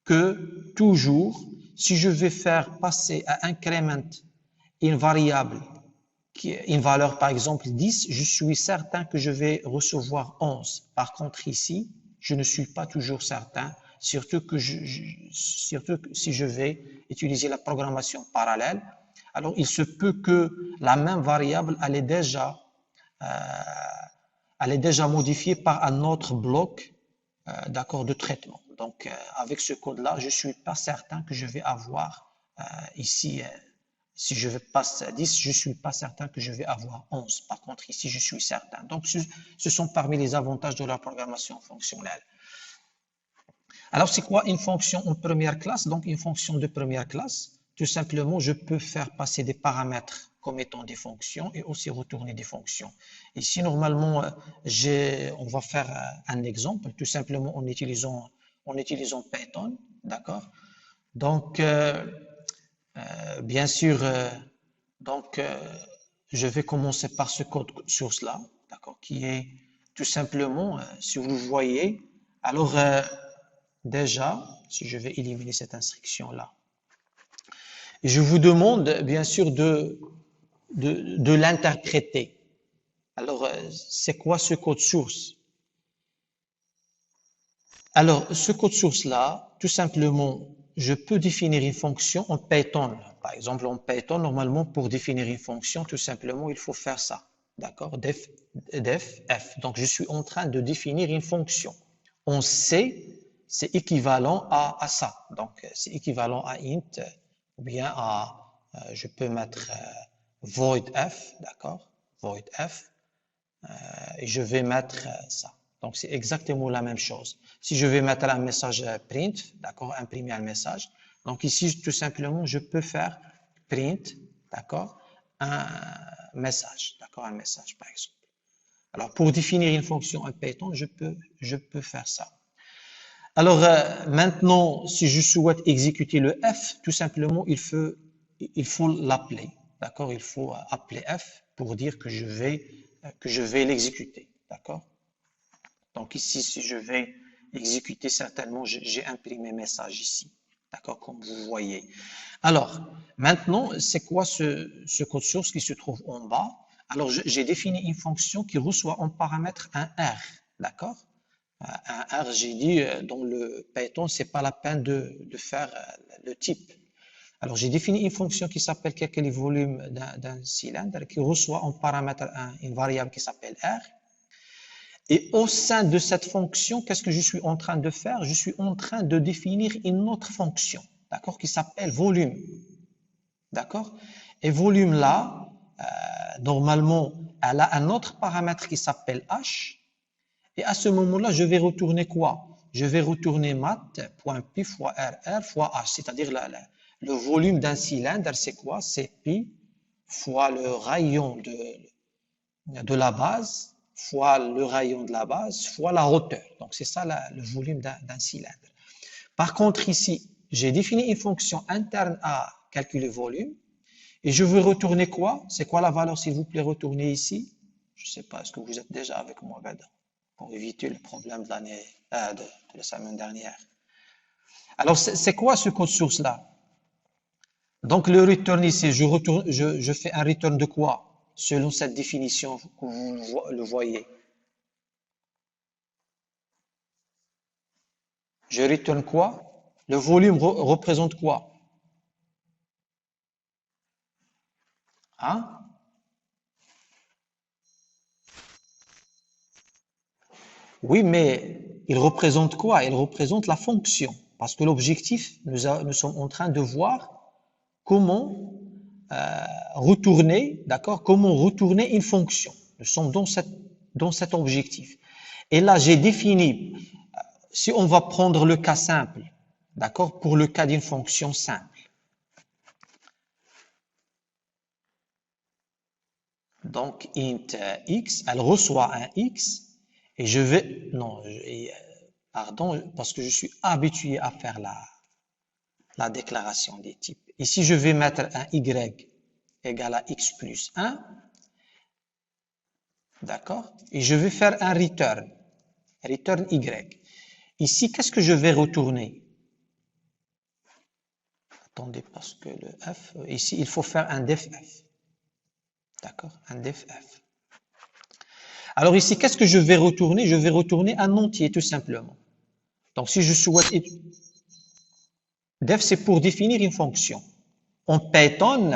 que toujours, si je vais faire passer à increment une variable, une valeur par exemple 10, je suis certain que je vais recevoir 11. Par contre ici, je ne suis pas toujours certain, surtout que si je vais utiliser la programmation parallèle. Alors il se peut que la même variable elle est déjà modifiée par un autre bloc d'accord, de traitement. Donc, avec ce code-là, je ne suis pas certain que je vais avoir ici, si je passe à 10, je ne suis pas certain que je vais avoir 11. Par contre, ici, je suis certain. Donc, ce sont parmi les avantages de la programmation fonctionnelle. Alors, c'est quoi une fonction en première classe? Donc, une fonction de première classe, tout simplement, je peux faire passer des paramètres comme étant des fonctions et aussi retourner des fonctions. Ici, normalement, on va faire un exemple, tout simplement en utilisant Python, d'accord? Donc, bien sûr, je vais commencer par ce code source-là, d'accord, qui est tout simplement, si vous le voyez, alors déjà, si je vais éliminer cette instruction-là, je vous demande bien sûr de l'interpréter. Alors, c'est quoi ce code source? Alors, ce code source-là, tout simplement, je peux définir une fonction en Python. Par exemple, en Python, normalement, pour définir une fonction, tout simplement, il faut faire ça. D'accord? Def f. Donc, je suis en train de définir une fonction. En C, c'est équivalent à ça. Donc, c'est équivalent à int, ou bien à, je peux mettre void f, d'accord? Void f, et je vais mettre ça. Donc, c'est exactement la même chose. Si je vais mettre un message print, d'accord, imprimer un message. Donc, ici, tout simplement, je peux faire print, d'accord, un message, d'accord, un message, par exemple. Alors, pour définir une fonction en Python, je peux faire ça. Alors, maintenant, si je souhaite exécuter le f, tout simplement, il faut l'appeler, d'accord, il faut appeler f pour dire que je vais l'exécuter, d'accord. Donc ici, si je vais exécuter, certainement, j'ai imprimé message ici, d'accord, comme vous voyez. Alors, maintenant, c'est quoi ce code source qui se trouve en bas? Alors, j'ai défini une fonction qui reçoit en paramètre un R, d'accord? Un R, j'ai dit, dans le Python, c'est pas la peine de faire le type. Alors, j'ai défini une fonction qui s'appelle quel est le volume d'un cylindre, qui reçoit en paramètre une variable qui s'appelle R. Et au sein de cette fonction, qu'est-ce que je suis en train de faire? Je suis en train de définir une autre fonction, d'accord, qui s'appelle volume. D'accord? Et volume là, normalement, elle a un autre paramètre qui s'appelle h. Et à ce moment-là, je vais retourner quoi? Je vais retourner mat.pi fois rr fois h, c'est-à-dire le volume d'un cylindre, c'est quoi? C'est pi fois le rayon de la base fois le rayon de la base fois la hauteur. Donc, c'est ça le volume d'un cylindre. Par contre, ici, j'ai défini une fonction interne à calculer volume et je veux retourner quoi? C'est quoi la valeur, s'il vous plaît, retourner ici? Je ne sais pas, est-ce que vous êtes déjà avec moi, Beda, pour éviter le problème de la semaine dernière. Alors, c'est quoi ce code source-là? Donc, le return ici, je fais un return de quoi? Selon cette définition que vous le voyez. Je retourne quoi? Le volume représente quoi? Hein? Oui, mais il représente quoi? Il représente la fonction. Parce que l'objectif, nous sommes en train de voir comment retourner, d'accord? Comment retourner une fonction. Nous sommes dans cet objectif. Et là, j'ai défini, si on va prendre le cas simple, d'accord? Pour le cas d'une fonction simple. Donc, int x, elle reçoit un x, et je vais, non, pardon, parce que je suis habitué à faire la déclaration des types. Ici, je vais mettre un y égale à x plus 1, d'accord? Et je vais faire un return. return Y. Ici, qu'est-ce que je vais retourner? Attendez, parce que le F, ici, il faut faire un def F. D'accord? Un def F. Alors ici, qu'est-ce que je vais retourner? Je vais retourner un entier, tout simplement. Donc, si je souhaite... Def, c'est pour définir une fonction. En Python,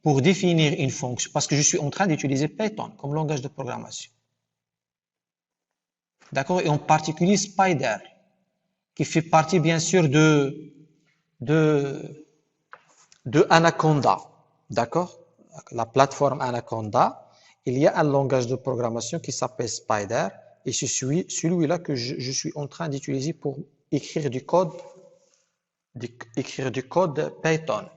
pour définir une fonction, parce que je suis en train d'utiliser Python comme langage de programmation. D'accord? Et en particulier Spider, qui fait partie, bien sûr, de Anaconda. D'accord? La plateforme Anaconda, il y a un langage de programmation qui s'appelle Spider, et c'est celui-là que je suis en train d'utiliser pour écrire du code Python.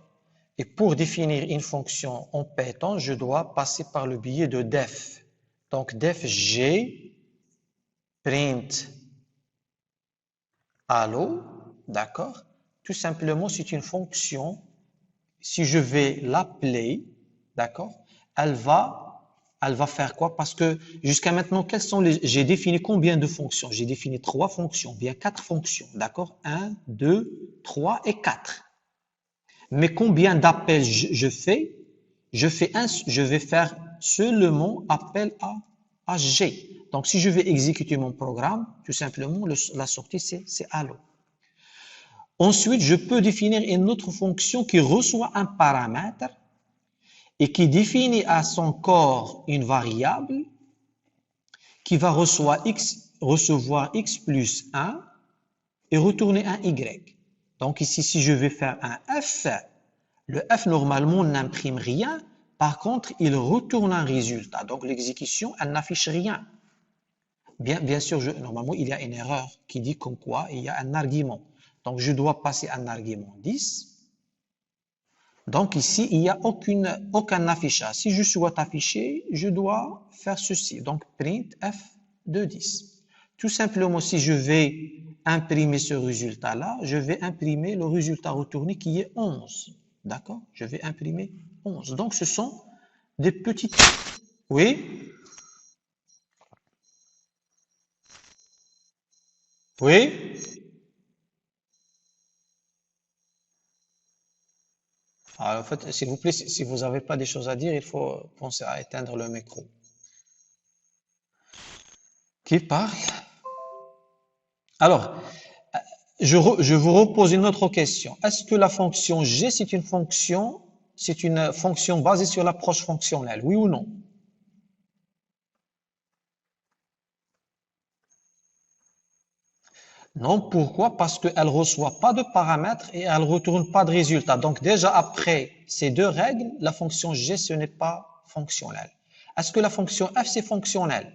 Et pour définir une fonction en Python, je dois passer par le biais de def. Donc def g print allo, d'accord? Tout simplement, c'est une fonction. Si je vais l'appeler, d'accord? Elle va faire quoi? Parce que jusqu'à maintenant, j'ai défini combien de fonctions? J'ai défini 3 fonctions, bien 4 fonctions, d'accord? 1, 2, 3 et 4. Mais combien d'appels je fais? Je vais faire seulement appel à G. Donc, si je vais exécuter mon programme, tout simplement, la sortie, c'est allo. Ensuite, je peux définir une autre fonction qui reçoit un paramètre et qui définit à son corps une variable qui va recevoir x plus 1 et retourner un y. Donc ici, si je vais faire un f, le f normalement n'imprime rien, par contre, il retourne un résultat. Donc l'exécution, elle n'affiche rien. Bien sûr, normalement, il y a une erreur qui dit comme quoi il y a un argument. Donc je dois passer un argument 10. Donc ici, il n'y a aucun affichage. Si je souhaite afficher, je dois faire ceci. Donc print f de 10. Tout simplement, si je vais imprimer ce résultat-là, je vais imprimer le résultat retourné qui est 11. D'accord? Je vais imprimer 11. Donc ce sont des petites... Oui? Oui? Alors, en fait, s'il vous plaît, si vous n'avez pas des choses à dire, il faut penser à éteindre le micro. Qui parle? Alors, je vous repose une autre question. Est-ce que la fonction G, c'est une fonction basée sur l'approche fonctionnelle, oui ou non? Non, pourquoi? Parce qu'elle ne reçoit pas de paramètres et elle ne retourne pas de résultat. Donc déjà après ces deux règles, la fonction G, ce n'est pas fonctionnel. Est-ce que la fonction F, c'est fonctionnel?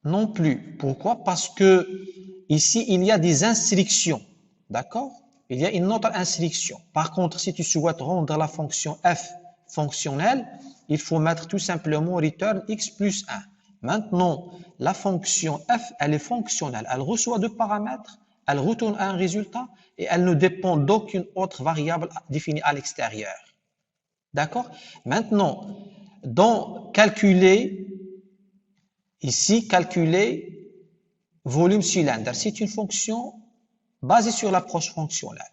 Non plus. Pourquoi? Parce que ici, il y a des instructions. D'accord? Il y a une autre instruction. Par contre, si tu souhaites rendre la fonction f fonctionnelle, il faut mettre tout simplement return x plus 1. Maintenant, la fonction f, elle est fonctionnelle. Elle reçoit deux paramètres, elle retourne un résultat et elle ne dépend d'aucune autre variable définie à l'extérieur. D'accord? Maintenant, dans calculer, ici, calculer volume cylindre, c'est une fonction basée sur l'approche fonctionnelle.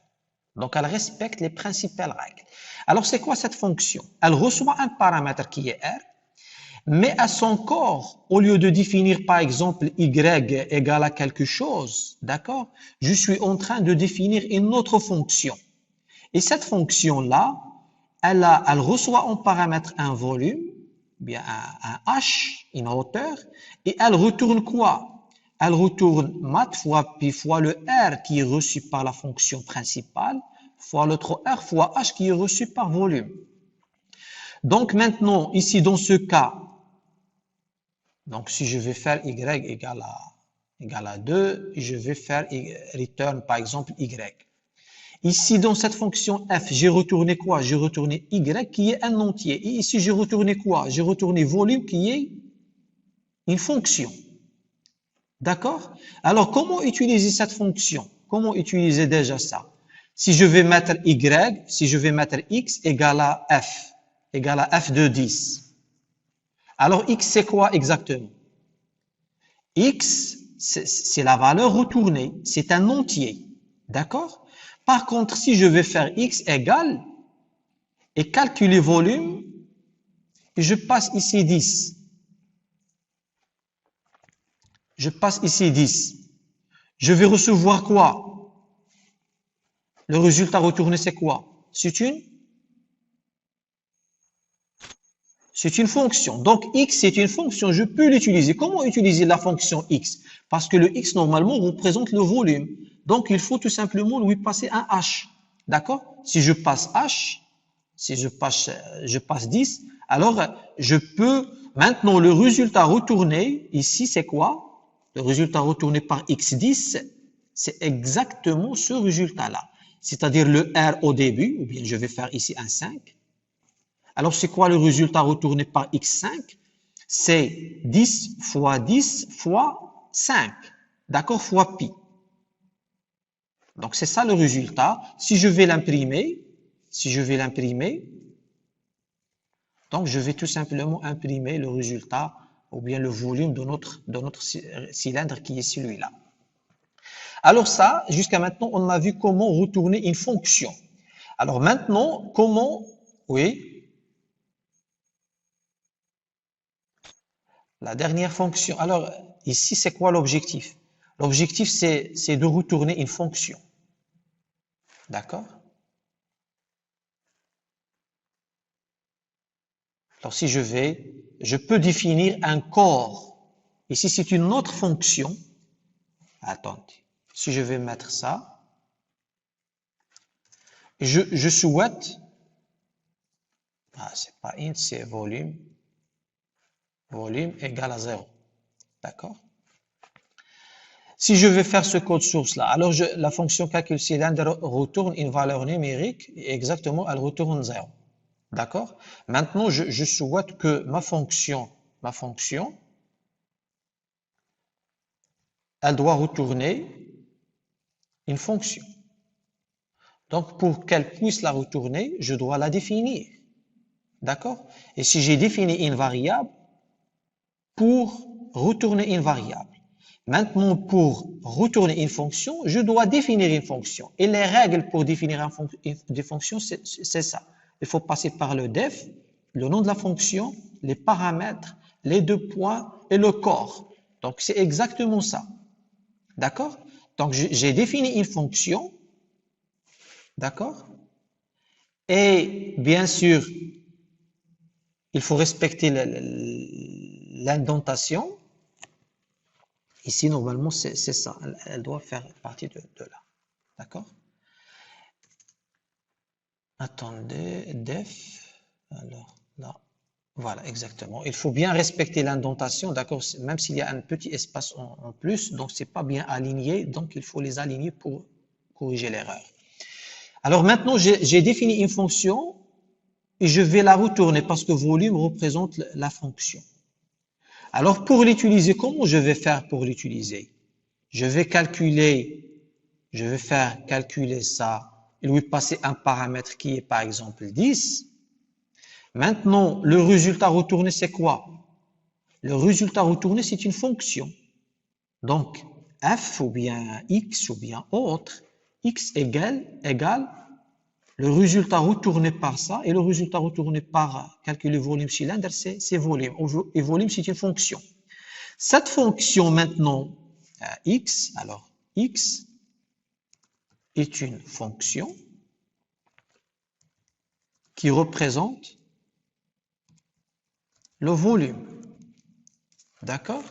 Donc, elle respecte les principales règles. Alors, c'est quoi cette fonction? Elle reçoit un paramètre qui est R, mais à son corps, au lieu de définir, par exemple, y égale à quelque chose, d'accord? Je suis en train de définir une autre fonction. Et cette fonction-là, elle reçoit en paramètre un volume, bien un h, une hauteur, et elle retourne quoi? Elle retourne mat fois pi fois le r qui est reçu par la fonction principale, fois l'autre r fois h qui est reçu par volume. Donc maintenant, ici dans ce cas, donc si je vais faire y égale à 2, je vais faire return par exemple y. Ici, dans cette fonction f, j'ai retourné quoi? J'ai retourné y qui est un entier. Et ici, j'ai retourné quoi? J'ai retourné volume qui est une fonction. D'accord? Alors, comment utiliser cette fonction? Comment utiliser déjà ça? Si je vais mettre y, si je vais mettre x égale à f de 10. Alors, x, c'est quoi exactement? X, c'est la valeur retournée, c'est un entier. D'accord? Par contre, si je vais faire X égale et calculer volume, je passe ici 10. Je passe ici 10. Je vais recevoir quoi? Le résultat retourné, c'est quoi? C'est une fonction. Donc, x, c'est une fonction. Je peux l'utiliser. Comment utiliser la fonction x? Parce que le x, normalement, représente le volume. Donc, il faut tout simplement lui passer un h. D'accord? Si je passe h, si je passe 10, alors je peux... Maintenant, le résultat retourné, ici, c'est quoi? Le résultat retourné par x10, c'est exactement ce résultat-là. C'est-à-dire le R au début, ou bien je vais faire ici un 5. Alors, c'est quoi le résultat retourné par x5? C'est 10 fois 10 fois 5. D'accord? Fois pi. Donc, c'est ça le résultat. Si je vais l'imprimer, donc je vais tout simplement imprimer le résultat ou bien le volume de notre cylindre qui est celui-là. Alors ça, jusqu'à maintenant, on a vu comment retourner une fonction. Alors maintenant, comment... Oui. La dernière fonction. Alors, ici, c'est quoi l'objectif? L'objectif, c'est de retourner une fonction. D'accord? Alors, si je peux définir un corps. Ici, c'est une autre fonction. Attendez. Si je vais mettre ça, je souhaite... Ah, c'est pas int, c'est volume. Volume égale à 0. D'accord? Si je vais faire ce code source-là, alors la fonction calcul cylindre retourne une valeur numérique et exactement, elle retourne 0. D'accord? Maintenant, je souhaite que ma fonction, elle doit retourner une fonction. Donc, pour qu'elle puisse la retourner, je dois la définir. D'accord? Et si j'ai défini une variable, pour retourner une variable. Maintenant, pour retourner une fonction, je dois définir une fonction. Et les règles pour définir des fonctions, c'est ça. Il faut passer par le def, le nom de la fonction, les paramètres, les deux points et le corps. Donc, c'est exactement ça. D'accord? Donc, j'ai défini une fonction. D'accord? Et bien sûr, il faut respecter l'indentation. Ici, normalement, c'est ça. Elle doit faire partie de là. D'accord? Attendez, def. Alors, là. Voilà, exactement. Il faut bien respecter l'indentation, d'accord? Même s'il y a un petit espace en plus, donc c'est pas bien aligné, donc il faut les aligner pour corriger l'erreur. Alors maintenant, j'ai défini une fonction et je vais la retourner parce que volume représente la fonction. Alors pour l'utiliser, comment je vais faire pour l'utiliser? Je vais faire calculer ça et lui passer un paramètre qui est par exemple 10. Maintenant, le résultat retourné, c'est quoi? Le résultat retourné, c'est une fonction. Donc, f ou bien x ou bien autre, x égale le résultat retourné par ça et le résultat retourné par calculer volume cylindre, c'est volume. Et volume, c'est une fonction. Cette fonction maintenant, x, alors x est une fonction qui représente le volume. D'accord?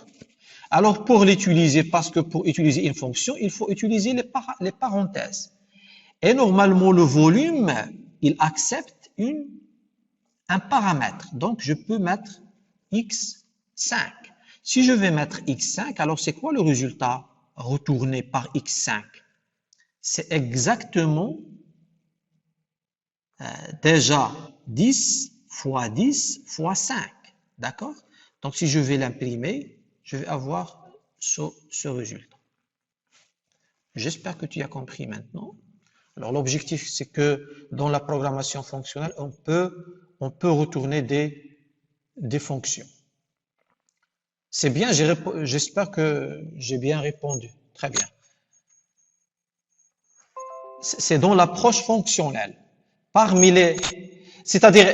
Alors, pour l'utiliser, parce que pour utiliser une fonction, il faut utiliser les parenthèses. Et normalement, le volume, il accepte un paramètre. Donc, je peux mettre x5. Si je vais mettre x5, alors c'est quoi le résultat retourné par x5? C'est exactement déjà 10 fois 10 fois 5. D'accord? Donc, si je vais l'imprimer, je vais avoir ce résultat. J'espère que tu as compris maintenant. Alors, l'objectif, c'est que dans la programmation fonctionnelle, on peut retourner des fonctions. C'est bien, j'espère que j'ai bien répondu. Très bien. C'est dans l'approche fonctionnelle. Parmi les, c'est-à-dire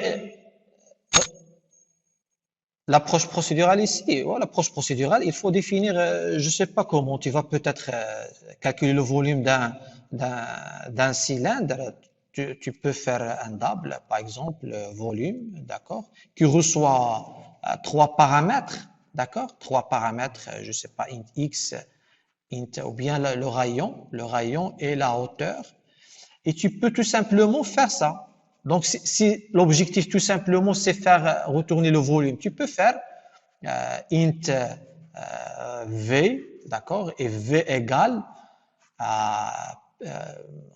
l'approche procédurale ici, oh, l'approche procédurale, il faut définir, je sais pas comment, tu vas peut-être calculer le volume d'un cylindre. Tu peux faire un double, par exemple, volume, d'accord, qui reçoit trois paramètres, d'accord, trois paramètres, je sais pas, int x, ou bien le rayon et la hauteur. Et tu peux tout simplement faire ça. Donc, si l'objectif tout simplement c'est faire retourner le volume, tu peux faire int v, d'accord, et v égale à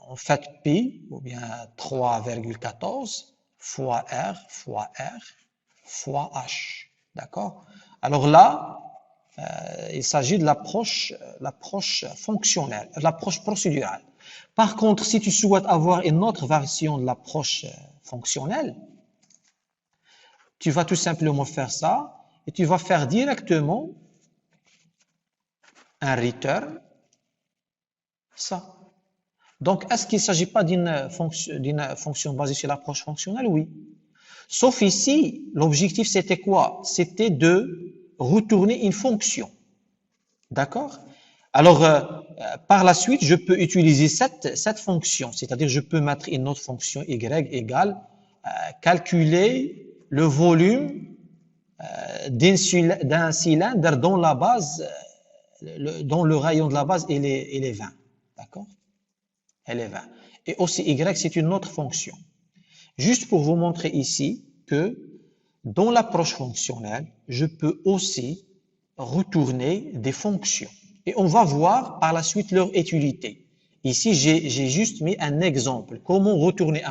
en fait pi, ou bien 3,14 fois r fois h, d'accord. Alors là, il s'agit de l'approche fonctionnelle, l'approche procédurale. Par contre, si tu souhaites avoir une autre version de l'approche fonctionnelle, tu vas tout simplement faire ça et tu vas faire directement un return, ça. Donc, est-ce qu'il ne s'agit pas d'une fonction basée sur l'approche fonctionnelle? Oui. Sauf ici, l'objectif c'était quoi? C'était de retourner une fonction. D'accord? Alors, par la suite, je peux utiliser cette fonction, c'est-à-dire je peux mettre une autre fonction y égale calculer le volume d'un cylindre dont la base, dont le rayon de la base il est 20. D'accord? Elle est 20. Et aussi y, c'est une autre fonction. Juste pour vous montrer ici que dans l'approche fonctionnelle, je peux aussi retourner des fonctions. Et on va voir par la suite leur utilité. Ici, j'ai juste mis un exemple. Comment retourner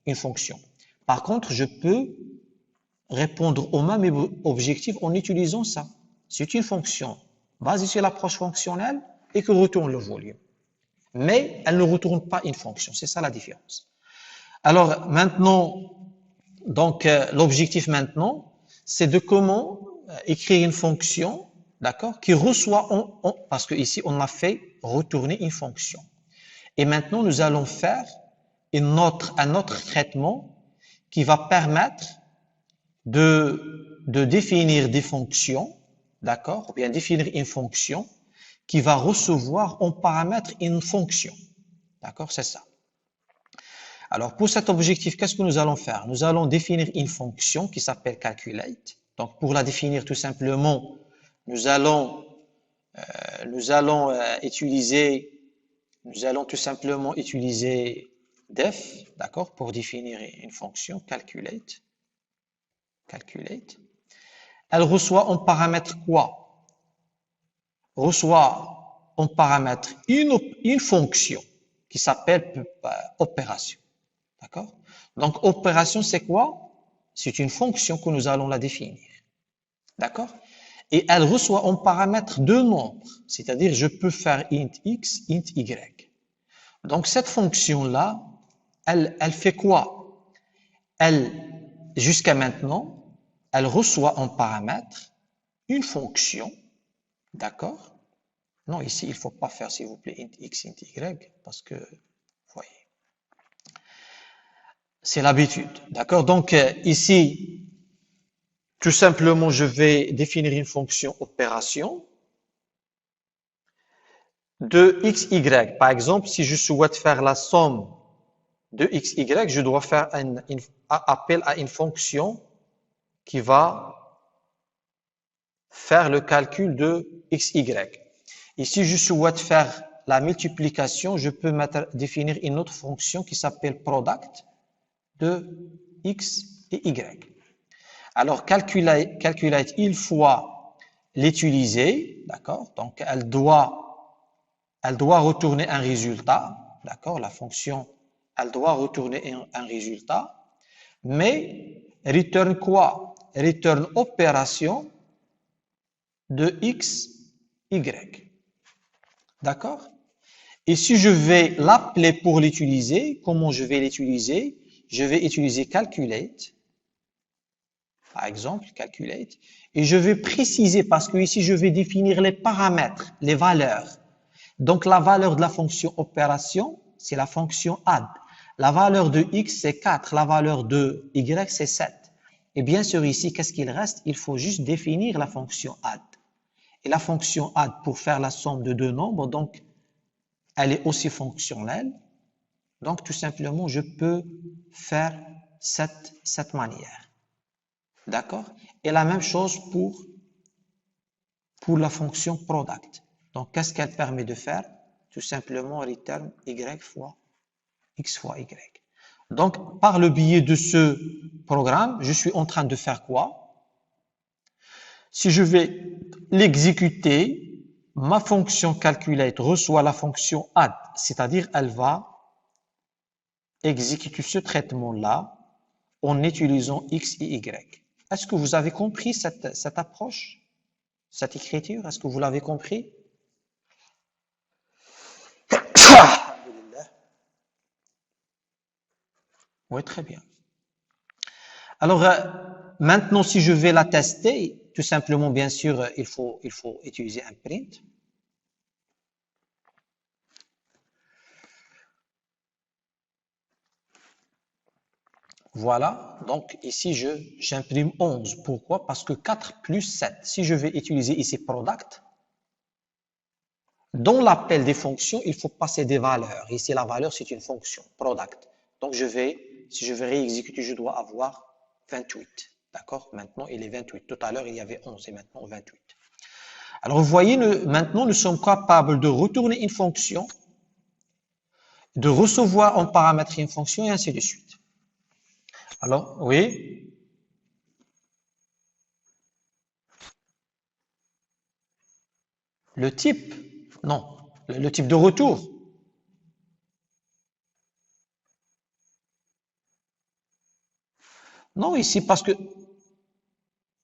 une fonction. Par contre, je peux répondre au même objectif en utilisant ça. C'est une fonction basée sur l'approche fonctionnelle et qui retourne le volume. Mais elle ne retourne pas une fonction. C'est ça la différence. Alors maintenant, donc l'objectif maintenant, c'est de comment écrire une fonction, d'accord, qui reçoit, parce que ici on a fait retourner une fonction. Et maintenant nous allons faire un autre traitement qui va permettre de définir des fonctions, d'accord, ou bien définir une fonction qui va recevoir en paramètre une fonction. D'accord, c'est ça. Alors, pour cet objectif, qu'est-ce que nous allons faire? Nous allons définir une fonction qui s'appelle calculate. Donc, pour la définir tout simplement, nous allons tout simplement utiliser def, d'accord, pour définir une fonction calculate. Elle reçoit en paramètre quoi? Reçoit en paramètre une fonction qui s'appelle opération. D'accord? Donc, opération, c'est quoi? C'est une fonction que nous allons la définir. D'accord? Et elle reçoit en paramètre deux nombres, c'est-à-dire je peux faire int x, int y. Donc, cette fonction-là, elle fait quoi? Jusqu'à maintenant, elle reçoit en paramètre une fonction, d'accord? Non, ici, il ne faut pas faire, s'il vous plaît, int x, int y, parce que, voyez, c'est l'habitude, d'accord? Donc, ici, tout simplement, je vais définir une fonction opération de x, y. Par exemple, si je souhaite faire la somme de x, y, je dois faire un appel à une fonction qui va faire le calcul de x, y. Et si je souhaite faire la multiplication, je peux définir une autre fonction qui s'appelle product de x et y. Alors, calculate, il faut l'utiliser, d'accord? Donc, elle doit retourner un résultat, d'accord? La fonction, elle doit retourner un résultat, mais return quoi? Return opération de x, y. D'accord? Et si je vais l'appeler pour l'utiliser, comment je vais l'utiliser? Je vais utiliser calculate. par exemple, calculate, et je vais préciser parce que ici, je vais définir les paramètres, les valeurs. Donc, la valeur de la fonction opération, c'est la fonction add. La valeur de x, c'est 4. La valeur de y, c'est 7. Et bien sûr, ici, qu'est-ce qu'il reste? Il faut juste définir la fonction add. Et la fonction add, pour faire la somme de deux nombres, donc, elle est aussi fonctionnelle. Donc, tout simplement, je peux faire cette manière. D'accord? Et la même chose pour la fonction product. Donc, qu'est-ce qu'elle permet de faire? Tout simplement, return y fois x fois y. Donc, par le biais de ce programme, je suis en train de faire quoi? Si je vais l'exécuter, ma fonction calculate reçoit la fonction add, c'est-à-dire elle va exécuter ce traitement-là en utilisant x et y. Est-ce que vous avez compris cette approche, cette écriture? Est-ce que vous l'avez compris? Oui, très bien. Alors, maintenant, si je vais la tester, tout simplement, bien sûr, il faut utiliser un print. Voilà, donc ici, j'imprime 11. Pourquoi? Parce que 4 plus 7, si je vais utiliser ici product, dans l'appel des fonctions, il faut passer des valeurs. Ici, la valeur, c'est une fonction, product. Donc, si je vais réexécuter, je dois avoir 28. D'accord? Maintenant, il est 28. Tout à l'heure, il y avait 11 et maintenant 28. Alors, vous voyez, maintenant, nous sommes capables de retourner une fonction, de recevoir en paramètre une fonction et ainsi de suite. Alors, oui. Le type, non. Le type de retour. Non, ici, parce que,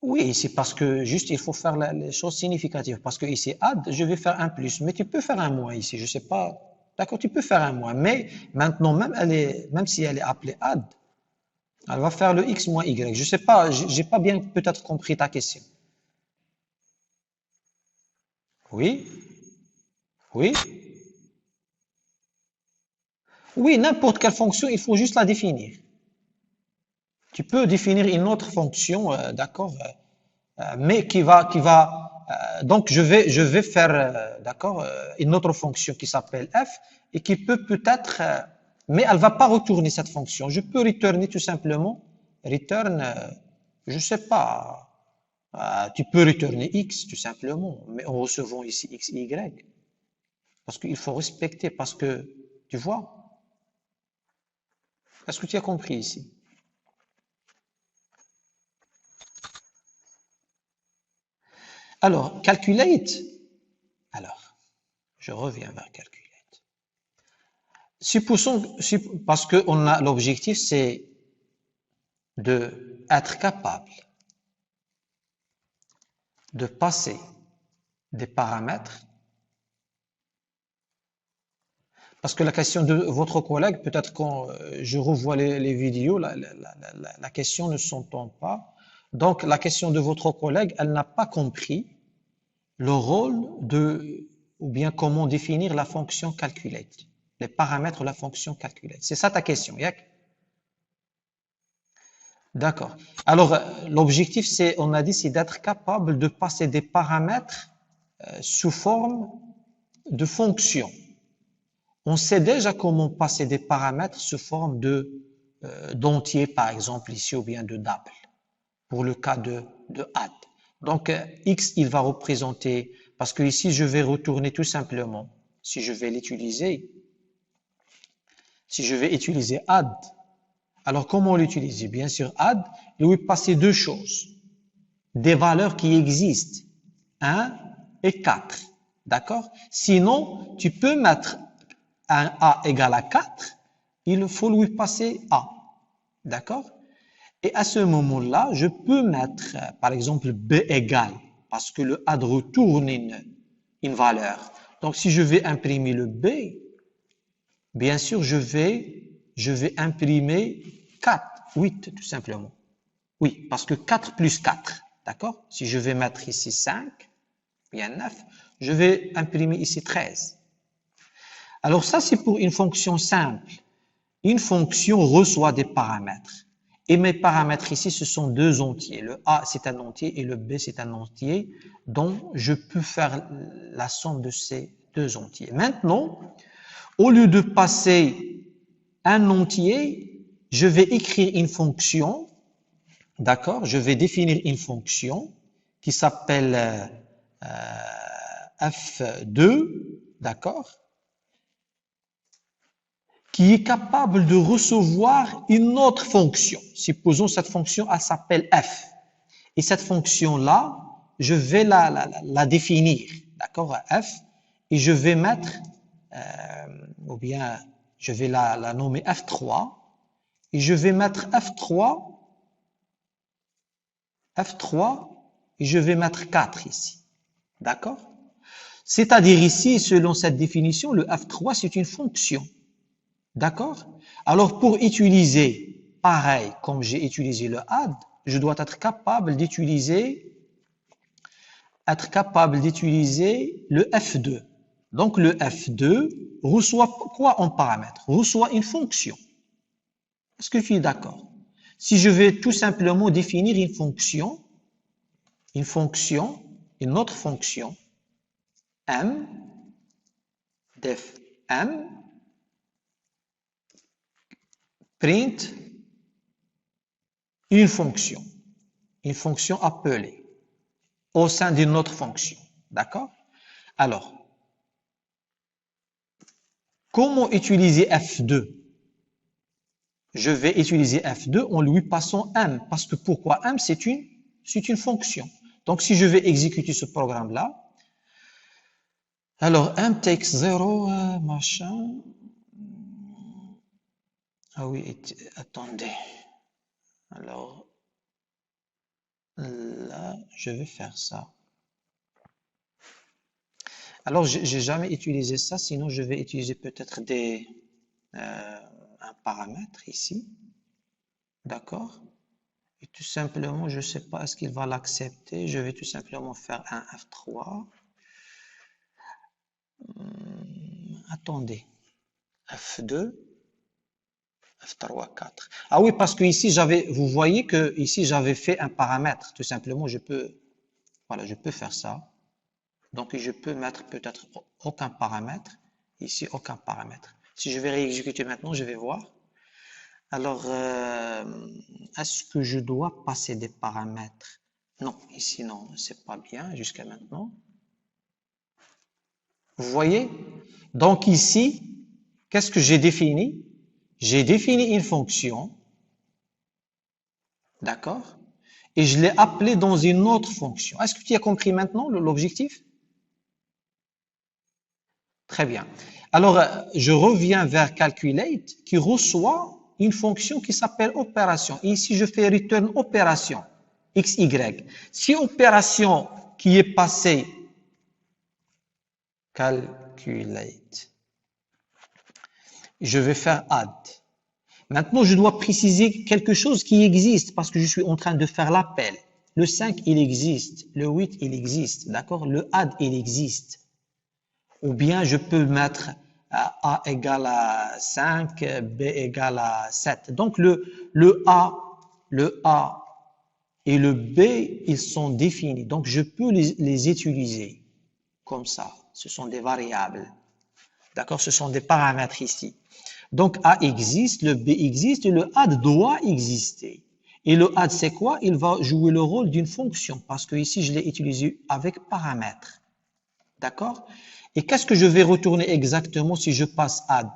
oui, ici, parce que juste, il faut faire les choses significatives. Parce que ici, add, je vais faire un plus. Mais tu peux faire un moins ici, je sais pas. D'accord, tu peux faire un moins. Mais maintenant, même si elle est appelée add, elle va faire le x moins y. Je sais pas, j'ai pas bien peut-être compris ta question. Oui, oui. Oui, n'importe quelle fonction, il faut juste la définir. Tu peux définir une autre fonction, d'accord, mais donc je vais faire, d'accord, une autre fonction qui s'appelle f et qui peut-être, mais elle va pas retourner cette fonction. Je peux retourner tout simplement, return, je sais pas, tu peux retourner x tout simplement, mais en recevant ici x et y, parce qu'il faut respecter, parce que, tu vois, est-ce que tu as compris ici? Alors, calculate, alors, je reviens vers calculate. Supposons, parce que l'objectif, c'est d'être capable de passer des paramètres, parce que la question de votre collègue, peut-être quand je revois les vidéos, la question ne s'entend pas. Donc, la question de votre collègue, elle n'a pas compris le rôle ou bien comment définir la fonction calculate, les paramètres de la fonction calculate. C'est ça ta question, Yak? D'accord. Alors, l'objectif, on a dit, c'est d'être capable de passer des paramètres sous forme de fonctions. On sait déjà comment passer des paramètres sous forme d'entiers, par exemple, ici, ou bien de double, pour le cas de add. Donc, x, il va représenter, parce que ici, je vais retourner tout simplement, si je vais add, alors comment l'utiliser? Bien sûr, add, il va passer deux choses, des valeurs qui existent, 1 et 4, d'accord? Sinon, tu peux mettre un a égale à 4, il faut lui passer a, d'accord? Et à ce moment-là, je peux mettre, par exemple, b égale, parce que le add retourne une valeur. Donc, si je vais imprimer le b, bien sûr, je vais imprimer 4, 8 tout simplement. Oui, parce que 4 plus 4, d'accord? Si je vais mettre ici 5, bien 9, je vais imprimer ici 13. Alors ça, c'est pour une fonction simple. Une fonction reçoit des paramètres. Et mes paramètres ici, ce sont deux entiers. Le A, c'est un entier et le B, c'est un entier. Donc, je peux faire la somme de ces deux entiers. Maintenant, au lieu de passer un entier, je vais écrire une fonction, d'accord? Je vais définir une fonction qui s'appelle F2, d'accord? Qui est capable de recevoir une autre fonction. Supposons cette fonction, elle s'appelle f. Et cette fonction-là, je vais la définir, d'accord, f, et je vais mettre, ou bien je vais la nommer f3, et je vais mettre f3, et je vais mettre 4 ici, d'accord? C'est-à-dire ici, selon cette définition, le f3, c'est une fonction. D'accord? Alors, pour utiliser, pareil, comme j'ai utilisé le add, je dois être capable d'utiliser le f2. Donc, le f2 reçoit quoi en paramètre? Reçoit une fonction. Est-ce que tu es d'accord? Si je vais tout simplement définir une autre fonction, m, def m, print une fonction appelée au sein d'une autre fonction. D'accord? Alors, comment utiliser f2? Je vais utiliser f2 en lui passant m, parce que pourquoi m? C'est une fonction. Donc, si je vais exécuter ce programme-là, alors m takes 0, machin. Ah oui, attendez. Alors, là, je vais faire ça. Alors, j'ai jamais utilisé ça, sinon je vais utiliser peut-être un paramètre ici. D'accord? Et tout simplement, je ne sais pas est-ce qu'il va l'accepter. Je vais tout simplement faire un F3. Attendez. F2. F3, 4. Ah oui, parce que ici, vous voyez que ici, j'avais fait un paramètre. Tout simplement, je peux faire ça. Donc, je peux mettre peut-être aucun paramètre. Ici, aucun paramètre. Si je vais réexécuter maintenant, je vais voir. Alors, est-ce que je dois passer des paramètres? Non, ici, non, c'est pas bien jusqu'à maintenant. Vous voyez? Donc ici, qu'est-ce que j'ai défini? J'ai défini une fonction, d'accord? Et je l'ai appelée dans une autre fonction. Est-ce que tu as compris maintenant l'objectif? Très bien. Alors, je reviens vers calculate qui reçoit une fonction qui s'appelle opération. Et ici, je fais return opération, xy. Si opération qui est passée, calculate, je vais faire add. Maintenant, je dois préciser quelque chose qui existe parce que je suis en train de faire l'appel. Le 5, il existe. Le 8, il existe. D'accord? Le add, il existe. Ou bien je peux mettre A égale à 5, B égale à 7. Donc, le A et le B, ils sont définis. Donc, je peux les utiliser comme ça. Ce sont des variables. D'accord? Ce sont des paramètres ici. Donc, A existe, le B existe et le add doit exister. Et le add, c'est quoi? Il va jouer le rôle d'une fonction parce que ici, je l'ai utilisé avec paramètres. D'accord? Et qu'est-ce que je vais retourner exactement si je passe add?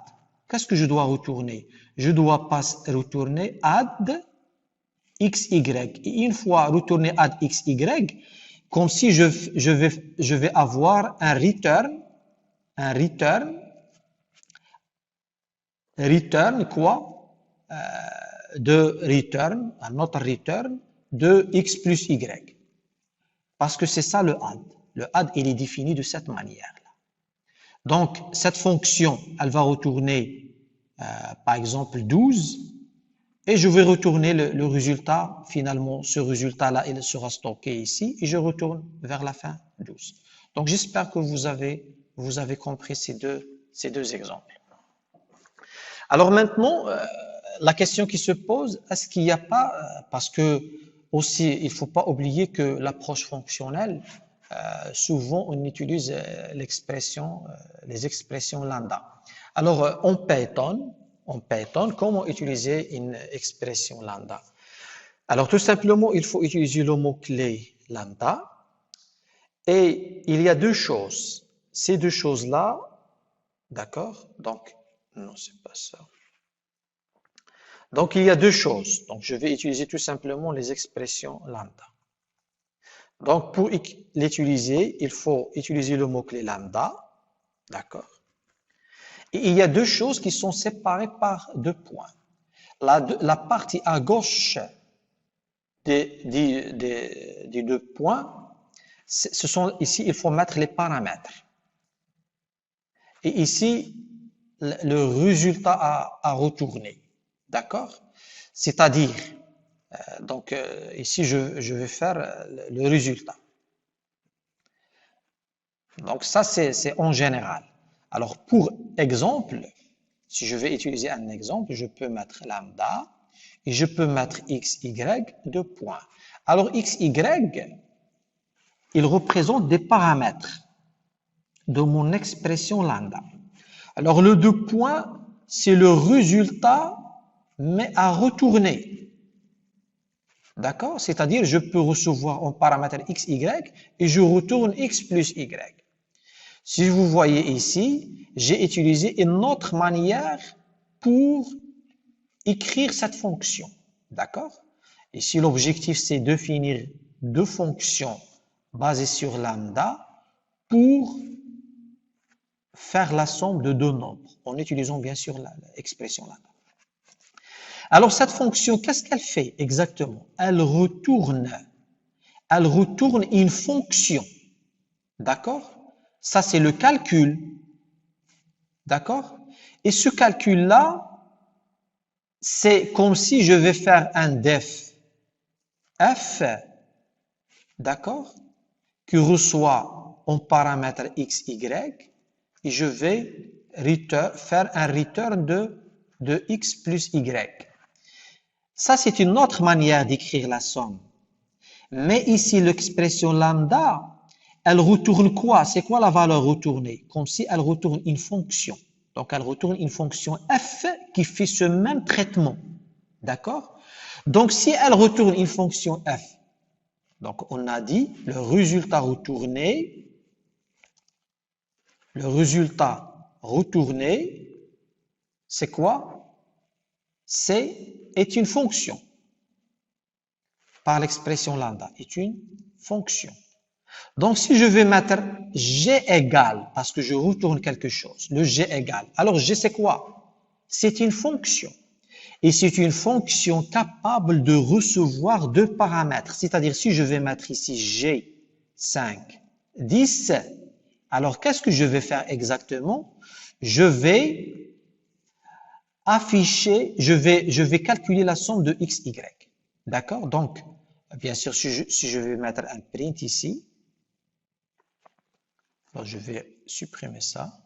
Qu'est-ce que je dois retourner? Je dois retourner add xy. Et une fois retourné add xy, comme si je vais avoir un return quoi? Un autre return de x plus y. Parce que c'est ça le add. Le add, il est défini de cette manière-là. Donc, cette fonction, elle va retourner, par exemple, 12. Et je vais retourner le résultat. Finalement, ce résultat-là, il sera stocké ici. Et je retourne vers la fin 12. Donc, j'espère que vous avez compris ces deux exemples. Alors maintenant, la question qui se pose, est-ce qu'il n'y a pas, parce que aussi, il ne faut pas oublier que l'approche fonctionnelle, souvent on utilise les expressions lambda. Alors, en Python, comment utiliser une expression lambda? Alors, tout simplement, il faut utiliser le mot-clé lambda. Et il y a deux choses. Ces deux choses-là, d'accord? Donc, non, c'est pas ça. Donc, il y a deux choses. Donc, je vais utiliser tout simplement les expressions lambda. Donc, pour l'utiliser, il faut utiliser le mot-clé lambda. D'accord? Et il y a deux choses qui sont séparées par deux points. La partie à gauche des deux points, ici, il faut mettre les paramètres. Et ici, le résultat à retourner. D'accord? C'est-à-dire, donc ici, je vais faire le résultat. Donc ça, c'est en général. Alors, pour exemple, si je vais utiliser un exemple, je peux mettre lambda et je peux mettre x, y, deux points. Alors, x, y, il représente des paramètres de mon expression lambda. Alors, le deux points, c'est le résultat, mais à retourner. D'accord? C'est-à-dire, je peux recevoir en paramètre x, y, et je retourne x plus y. Si vous voyez ici, j'ai utilisé une autre manière pour écrire cette fonction. D'accord? Ici, l'objectif, c'est de définir deux fonctions basées sur lambda pour faire la somme de deux nombres, en utilisant bien sûr l'expression lambda. Alors, cette fonction, qu'est-ce qu'elle fait exactement? Elle retourne une fonction. D'accord? Ça, c'est le calcul. D'accord? Et ce calcul-là, c'est comme si je vais faire un def f, d'accord, qui reçoit en paramètre x, y, et je vais faire un return de x plus y. Ça, c'est une autre manière d'écrire la somme. Mais ici, l'expression lambda, elle retourne quoi? C'est quoi la valeur retournée? Comme si elle retourne une fonction. Donc, elle retourne une fonction f qui fait ce même traitement. D'accord? Donc, si elle retourne une fonction f, donc on a dit le résultat retourné, c'est quoi? Est une fonction. Par l'expression lambda, est une fonction. Donc, si je vais mettre g égale, parce que je retourne quelque chose, le g égale. Alors, g, c'est quoi? C'est une fonction. Et c'est une fonction capable de recevoir deux paramètres. C'est-à-dire, si je vais mettre ici g, 5, 10, alors qu'est-ce que je vais faire exactement? Je vais afficher, je vais calculer la somme de x, y. D'accord? Donc, bien sûr, si je vais mettre un print ici, alors je vais supprimer ça.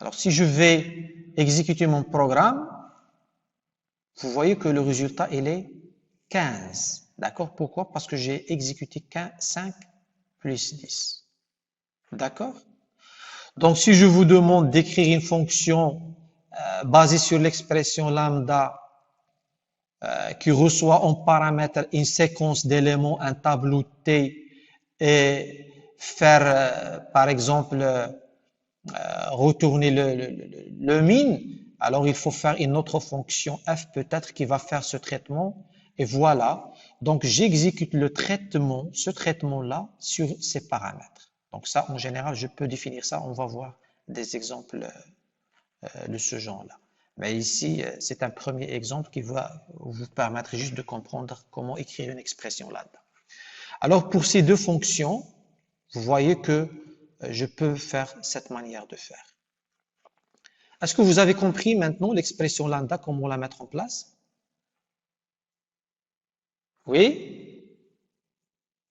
Alors, si je vais exécuter mon programme, vous voyez que le résultat, il est 15. D'accord? Pourquoi? Parce que j'ai exécuté 5 plus 10. D'accord? Donc, si je vous demande d'écrire une fonction basée sur l'expression lambda qui reçoit en paramètre une séquence d'éléments, un tableau T, et faire, par exemple, retourner le min, alors il faut faire une autre fonction f peut-être qui va faire ce traitement, et voilà. Donc, j'exécute le traitement, ce traitement-là, sur ces paramètres. Donc ça, en général, je peux définir ça. On va voir des exemples de ce genre-là. Mais ici, c'est un premier exemple qui va vous permettre juste de comprendre comment écrire une expression là-dedans. Alors, pour ces deux fonctions, vous voyez que je peux faire cette manière de faire. Est-ce que vous avez compris maintenant l'expression lambda, comment la mettre en place? Oui?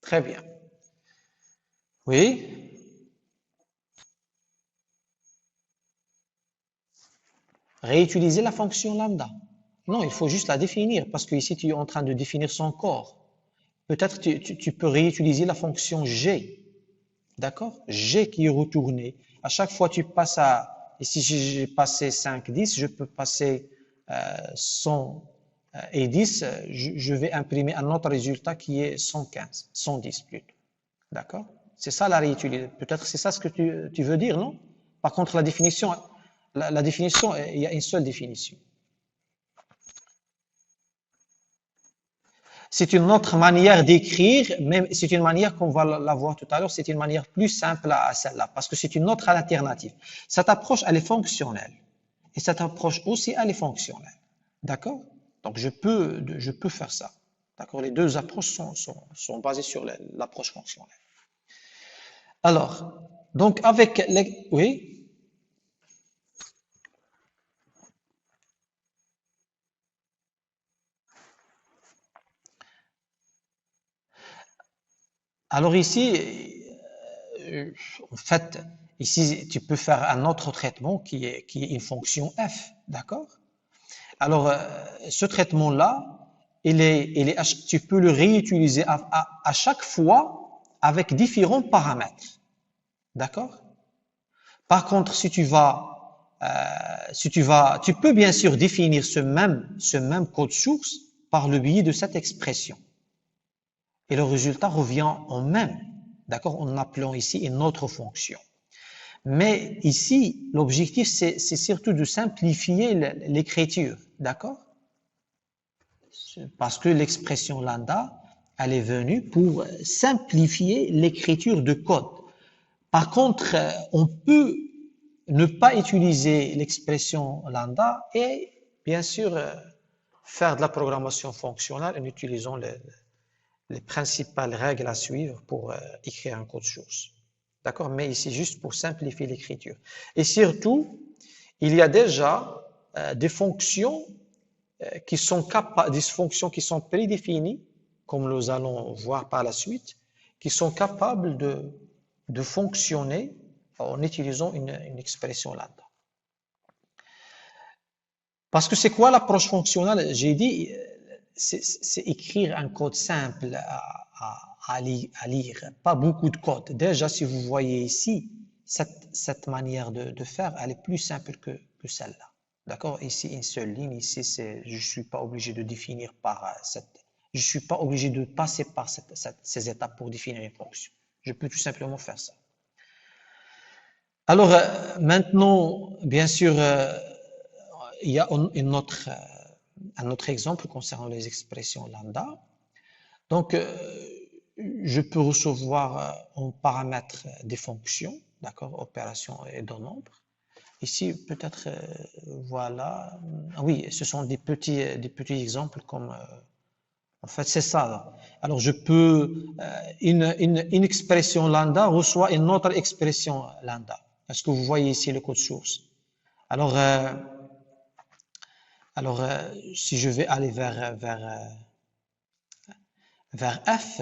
Très bien. Oui? Réutiliser la fonction lambda. Non, il faut juste la définir parce que ici tu es en train de définir son corps. Peut-être tu peux réutiliser la fonction g. D'accord? G qui est retourné. À chaque fois tu passes à, ici j'ai passé 5, 10, je peux passer 100 et 10, je vais imprimer un autre résultat qui est 115, 110 plutôt. D'accord? C'est ça la réutilisation. Peut-être c'est ça ce que tu veux dire, non? Par contre, la définition, il y a une seule définition. C'est une autre manière d'écrire, même c'est une manière qu'on va la voir tout à l'heure, c'est une manière plus simple à celle-là, parce que c'est une autre alternative. Cette approche, elle est fonctionnelle. Et cette approche aussi, elle est fonctionnelle. D'accord? Donc, je peux faire ça. D'accord? Les deux approches sont basées sur l'approche fonctionnelle. Alors, donc avec les... Oui? Alors ici, en fait, ici, tu peux faire un autre traitement qui est une fonction f, d'accord? Alors, ce traitement-là, tu peux le réutiliser à chaque fois avec différents paramètres, d'accord? Par contre, tu peux bien sûr définir ce même code source par le biais de cette expression. Et le résultat revient en même, d'accord, en appelant ici une autre fonction. Mais ici, l'objectif, c'est surtout de simplifier l'écriture, d'accord? Parce que l'expression lambda, elle est venue pour simplifier l'écriture de code. Par contre, on peut ne pas utiliser l'expression lambda et bien sûr faire de la programmation fonctionnelle en utilisant les principales règles à suivre pour écrire un code source. D'accord? Mais ici, juste pour simplifier l'écriture. Et surtout, il y a déjà des fonctions des fonctions qui sont prédéfinies, comme nous allons voir par la suite, qui sont capables de fonctionner en utilisant une expression lambda. Parce que c'est quoi l'approche fonctionnelle? J'ai dit, c'est écrire un code simple à lire, pas beaucoup de code. Déjà, si vous voyez ici, cette manière de faire, elle est plus simple que celle-là. D'accord? Ici, une seule ligne. Ici, je suis pas obligé de définir je suis pas obligé de passer par ces étapes pour définir une fonction. Je peux tout simplement faire ça. Alors, maintenant, bien sûr, il y a un autre exemple concernant les expressions lambda. Donc, je peux recevoir en paramètre des fonctions, d'accord, opération et de nombre. Ici, peut-être, voilà. Oui, ce sont des petits exemples comme, en fait, c'est ça. Alors, je peux, une expression lambda reçoit une autre expression lambda. Est-ce que vous voyez ici le code source? Alors, si je vais aller vers f,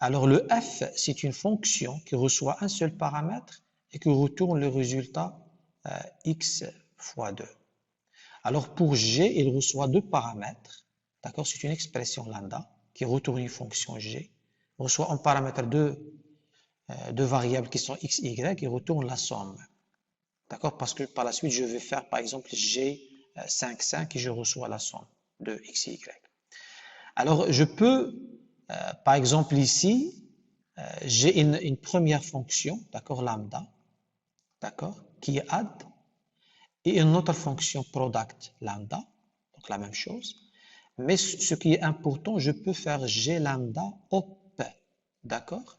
alors le f, c'est une fonction qui reçoit un seul paramètre et qui retourne le résultat x fois 2. Alors pour g, il reçoit deux paramètres, d'accord? C'est une expression lambda qui retourne une fonction g, reçoit en paramètre deux variables qui sont x, y et retourne la somme. D'accord? Parce que par la suite, je vais faire par exemple g 5, 5 et je reçois la somme de x et y. Alors je peux, par exemple ici, j'ai une première fonction, d'accord, lambda, d'accord, qui est add, et une autre fonction product lambda, donc la même chose. Mais ce qui est important, je peux faire g lambda op, d'accord?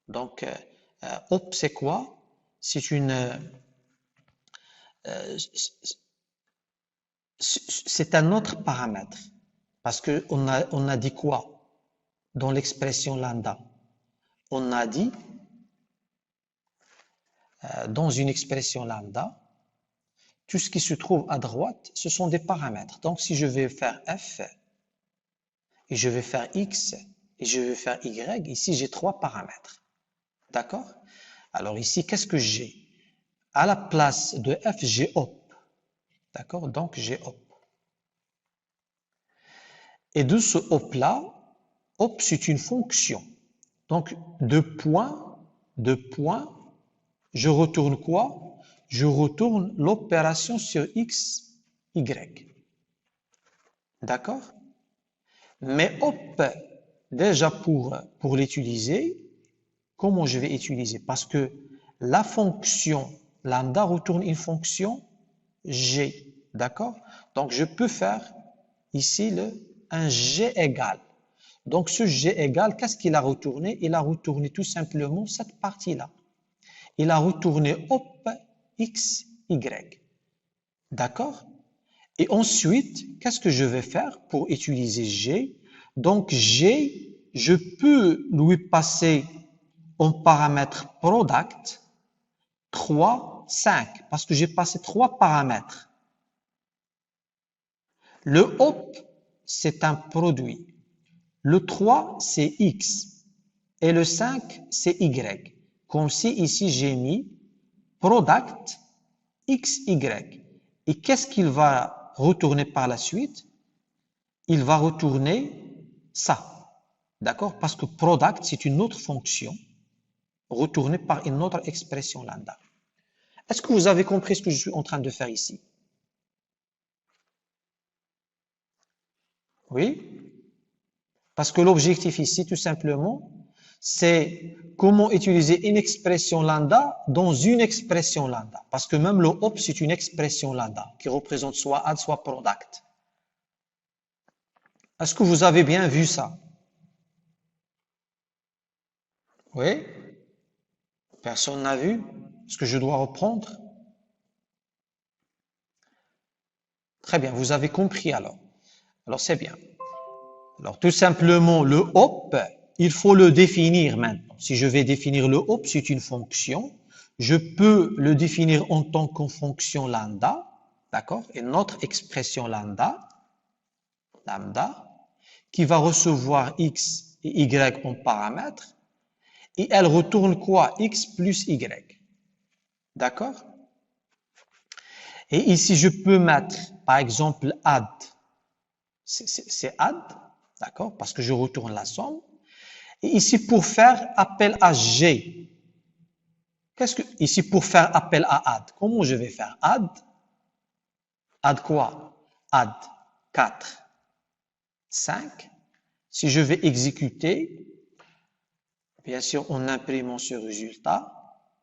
Donc, op, c'est quoi? C'est c'est un autre paramètre. Parce qu'on on a dit quoi dans l'expression lambda? On a dit, dans une expression lambda, tout ce qui se trouve à droite, ce sont des paramètres. Donc, si je vais faire f, et je vais faire X, et je vais faire Y. Ici, j'ai 3 paramètres. D'accord? Alors ici, qu'est-ce que j'ai? À la place de F, j'ai op. D'accord? Donc, j'ai op. Et de ce op-là, op, c'est une fonction. Donc, de point, je retourne quoi? Je retourne l'opération sur X, Y. D'accord? Mais op, déjà pour l'utiliser, comment je vais utiliser? Parce que la fonction lambda retourne une fonction g. D'accord? Donc, je peux faire ici un g égal. Donc, ce g égal, qu'est-ce qu'il a retourné? Il a retourné tout simplement cette partie-là. Il a retourné op x, y. D'accord? Et ensuite, qu'est-ce que je vais faire pour utiliser g? Donc, g, je peux lui passer en paramètre product 3, 5, parce que j'ai passé 3 paramètres. Le op, c'est un produit. Le 3, c'est x. Et le 5, c'est y. Comme si ici, j'ai mis product x, y. Et qu'est-ce qu'il va retourner par la suite? Il va retourner ça. D'accord? Parce que product, c'est une autre fonction retournée par une autre expression lambda. Est-ce que vous avez compris ce que je suis en train de faire ici? Oui? Parce que l'objectif ici, tout simplement, c'est comment utiliser une expression lambda dans une expression lambda. Parce que même le op, c'est une expression lambda qui représente soit add, soit product. Est-ce que vous avez bien vu ça? Oui? Personne n'a vu? Est-ce que je dois reprendre? Très bien, vous avez compris alors. Alors c'est bien. Alors tout simplement, le op, il faut le définir maintenant. Si je vais définir le op, c'est une fonction. Je peux le définir en tant que fonction lambda, d'accord? Et notre expression lambda, qui va recevoir x et y en paramètres, et elle retourne quoi? X plus y. D'accord? Et ici, je peux mettre, par exemple, add. C'est add, d'accord? Parce que je retourne la somme. Et ici, pour faire appel à G, ici, pour faire appel à add, comment je vais faire? Add quoi? Add 4, 5. Si je vais exécuter, bien sûr, en imprimant ce résultat,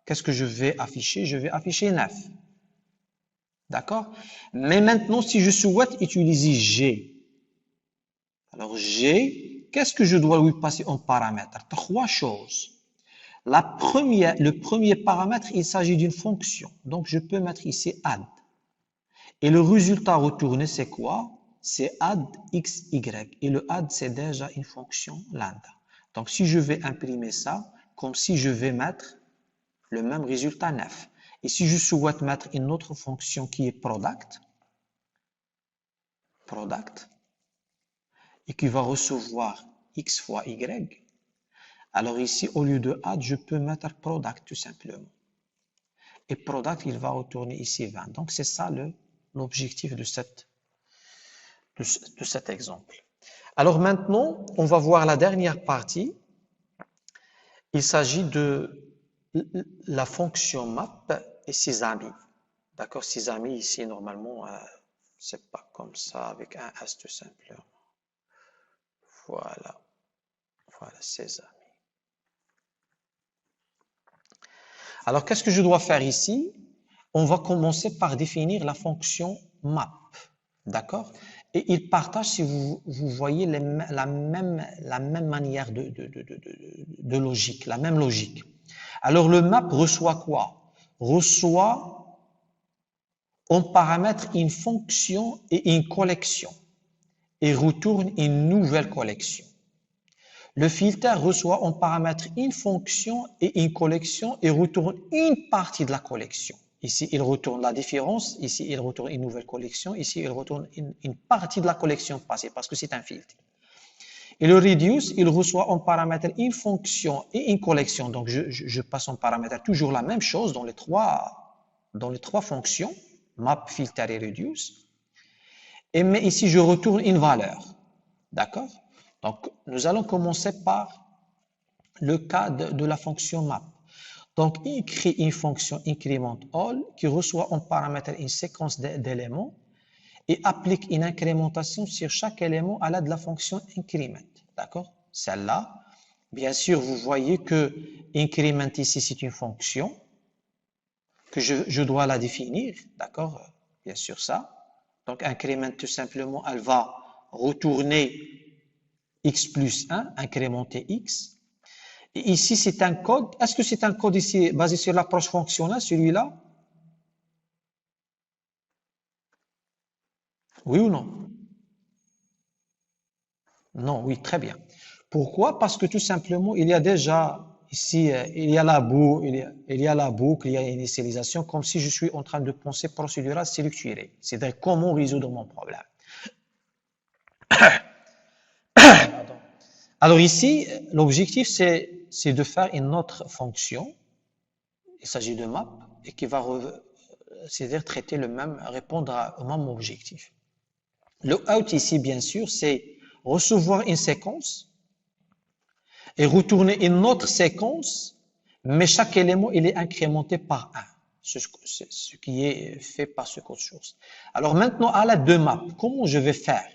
qu'est-ce que je vais afficher? Je vais afficher 9. D'accord? Mais maintenant, si je souhaite utiliser G, alors G, qu'est-ce que je dois lui passer en paramètre? 3 choses. Le premier paramètre, il s'agit d'une fonction. Donc, je peux mettre ici add. Et le résultat retourné, c'est quoi? C'est add x, y. Et le add, c'est déjà une fonction lambda. Donc, si je vais imprimer ça, comme si je vais mettre le même résultat 9. Et si je souhaite mettre une autre fonction qui est product, et qui va recevoir x fois y, alors ici, au lieu de add, je peux mettre product tout simplement. Et product, il va retourner ici 20. Donc, c'est ça l'objectif de cet exemple. Alors maintenant, on va voir la dernière partie. Il s'agit de la fonction map et ses amis. D'accord? Ses amis ici, normalement, c'est pas comme ça avec un S tout simplement. Voilà. Voilà, ses amis. Alors, qu'est-ce que je dois faire ici? On va commencer par définir la fonction map. D'accord? Et ils partagent, si vous voyez, la même manière de logique, la même logique. Alors, le map reçoit quoi? Reçoit en paramètre une fonction et une collection et retourne une nouvelle collection. Le filtre reçoit en paramètre une fonction et une collection et retourne une partie de la collection. Ici, il retourne la différence. Ici, il retourne une nouvelle collection. Ici, il retourne une partie de la collection passée parce que c'est un filtre. Et le reduce, il reçoit en paramètre une fonction et une collection. Donc, je passe en paramètre toujours la même chose dans les trois fonctions, map, filter et reduce. Mais ici, je retourne une valeur. D'accord? Donc, nous allons commencer par le cas de la fonction map. Donc, il crée une fonction increment all qui reçoit en paramètre une séquence d'éléments et applique une incrémentation sur chaque élément à l'aide de la fonction increment. D'accord? Celle-là, bien sûr, vous voyez que increment ici, c'est une fonction que je dois la définir. D'accord? Bien sûr, ça. Donc, increment, tout simplement, elle va retourner x plus 1, incrémenter x. Et ici, c'est un code. Est-ce que c'est un code ici basé sur l'approche fonctionnelle, celui-là? Oui ou non? Non, oui, très bien. Pourquoi? Parce que tout simplement, il y a déjà ici, il y a la boucle, il y a la boucle, il y a l'initialisation, comme si je suis en train de penser procédural structuré. C'est-à-dire comment résoudre mon problème. Alors ici, l'objectif, c'est de faire une autre fonction. Il s'agit de map et qui va, c'est-à-dire traiter le même, répondre au même objectif. Le out ici, bien sûr, c'est recevoir une séquence et retourner une autre séquence, mais chaque élément, il est incrémenté par 1. Ce qui est fait par ce code source. Alors maintenant, à la de map, comment je vais faire?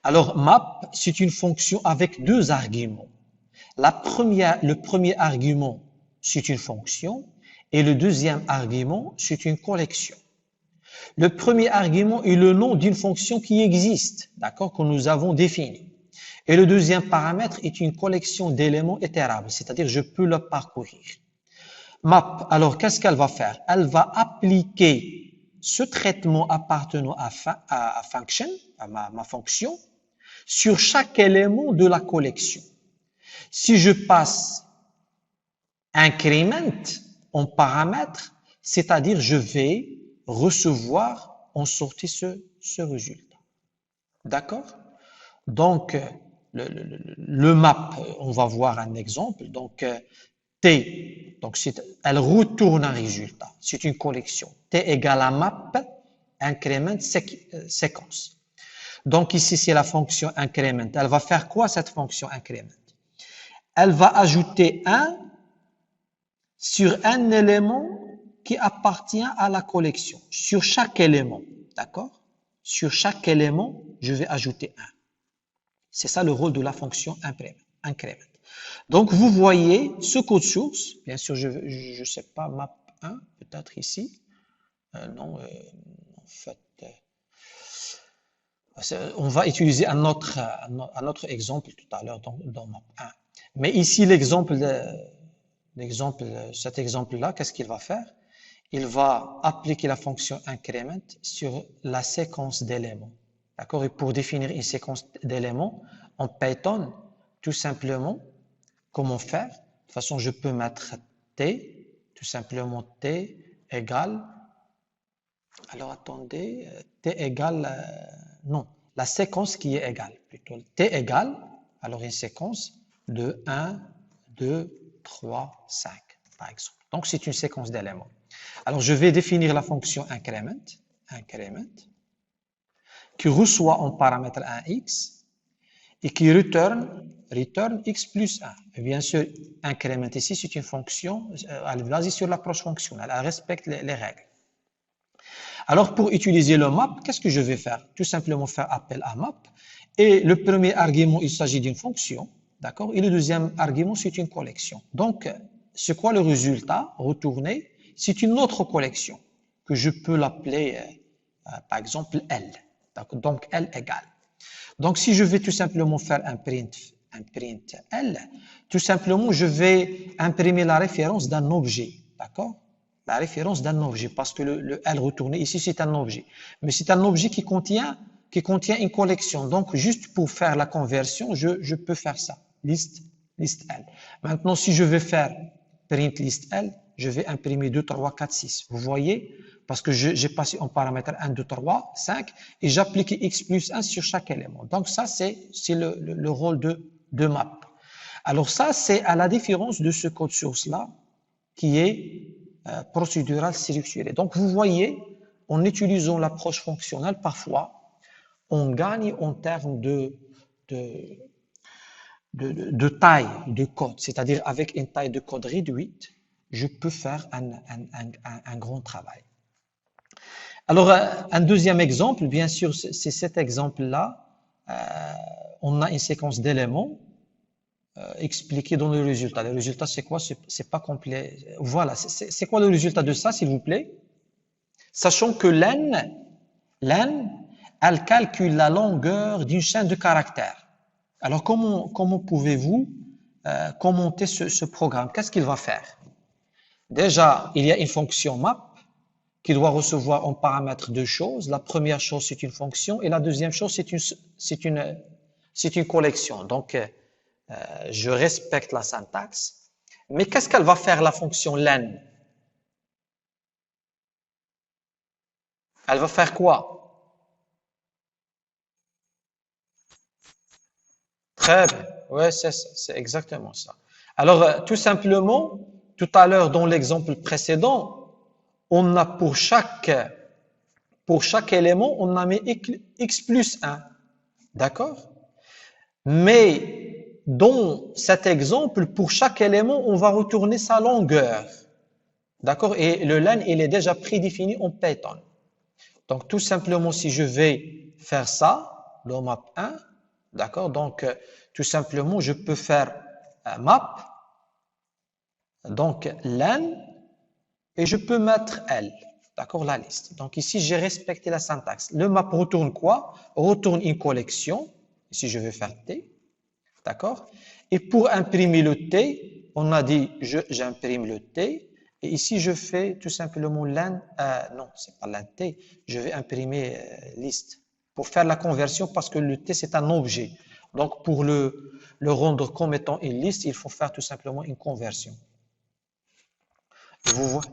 Alors, map, c'est une fonction avec deux arguments. Le premier argument, c'est une fonction, et le deuxième argument, c'est une collection. Le premier argument est le nom d'une fonction qui existe, d'accord, que nous avons définie. Et le deuxième paramètre est une collection d'éléments itérables, c'est-à-dire je peux le parcourir. Map, alors qu'est-ce qu'elle va faire? Elle va appliquer ce traitement appartenant à function, à ma fonction, sur chaque élément de la collection. Si je passe increment en paramètre, c'est-à-dire je vais recevoir en sortie ce résultat. D'accord? Donc, le map, on va voir un exemple. Donc, T, donc elle retourne un résultat. C'est une collection. T égale à map, increment, séquence. Donc, ici, c'est la fonction increment. Elle va faire quoi, cette fonction increment? Elle va ajouter 1 sur un élément qui appartient à la collection. Sur chaque élément, d'accord? Sur chaque élément, je vais ajouter 1. C'est ça le rôle de la fonction increment. Donc, vous voyez ce code source. Bien sûr, je ne sais pas, map 1, peut-être ici. Non, en fait, on va utiliser un autre exemple tout à l'heure dans map 1. Mais ici, cet exemple-là, qu'est-ce qu'il va faire? Il va appliquer la fonction increment sur la séquence d'éléments. D'accord? Et pour définir une séquence d'éléments en Python, tout simplement, comment faire? De toute façon, je peux mettre T, tout simplement T égale, alors attendez, T égale, non, la séquence qui est égale, plutôt. T égale, alors une séquence de 1, 2, 3, 5, par exemple. Donc, c'est une séquence d'éléments. Alors, je vais définir la fonction increment, qui reçoit en paramètre un x et qui return x plus 1. Et bien sûr, increment ici, c'est une fonction, elle est basée sur l'approche fonctionnelle, elle respecte les règles. Alors, pour utiliser le map, qu'est-ce que je vais faire? Tout simplement faire appel à map. Et le premier argument, il s'agit d'une fonction, d'accord? Et le deuxième argument, c'est une collection. Donc, c'est quoi le résultat retourné? C'est une autre collection que je peux l'appeler, par exemple, L. Donc, L égale. Donc, si je vais tout simplement faire un print L, tout simplement, je vais imprimer la référence d'un objet, d'accord? La référence d'un objet, parce que le L retourné ici, c'est un objet. Mais c'est un objet qui contient une collection. Donc, juste pour faire la conversion, je peux faire ça. List L. Maintenant, si je veux faire print list L, je vais imprimer 2, 3, 4, 6. Vous voyez, Parce que j'ai passé en paramètre 1, 2, 3, 5 et j'applique x plus 1 sur chaque élément. Donc ça, c'est le rôle de map. Alors ça, c'est à la différence de ce code source-là qui est procédural structuré. Donc vous voyez, en utilisant l'approche fonctionnelle, parfois, on gagne en termes de taille de code, c'est-à-dire avec une taille de code réduite, je peux faire un grand travail. Alors, un deuxième exemple, bien sûr, c'est cet exemple-là. On a une séquence d'éléments expliqués dans le résultat. Le résultat, c'est quoi? C'est pas complet. Voilà, c'est quoi le résultat de ça, s'il vous plaît? Sachant que len, elle calcule la longueur d'une chaîne de caractères. Alors, comment pouvez-vous commenter ce programme? Qu'est-ce qu'il va faire? Déjà, il y a une fonction map qui doit recevoir en paramètre deux choses. La première chose, c'est une fonction, et la deuxième chose, c'est une collection. Donc, je respecte la syntaxe. Mais qu'est-ce qu'elle va faire, la fonction len? Elle va faire quoi? Très bien. Ouais, c'est exactement ça. Alors, tout simplement, tout à l'heure, dans l'exemple précédent, on a pour chaque élément, on a mis x plus 1. D'accord? Mais dans cet exemple, pour chaque élément, on va retourner sa longueur. D'accord? Et le len, il est déjà prédéfini en Python. Donc, tout simplement, si je vais faire ça, le map 1, d'accord? Donc, tout simplement, je peux faire un map, donc len, et je peux mettre L, d'accord, la liste. Donc ici, j'ai respecté la syntaxe. Le map retourne quoi? Retourne une collection. Ici, je vais faire T, d'accord? Et pour imprimer le T, on a dit, j'imprime le T. Et ici, je fais tout simplement len, non, c'est pas len T, je vais imprimer liste. Pour faire la conversion, parce que le T, c'est un objet. Donc, pour le rendre comme étant une liste, il faut faire tout simplement une conversion. Vous voyez?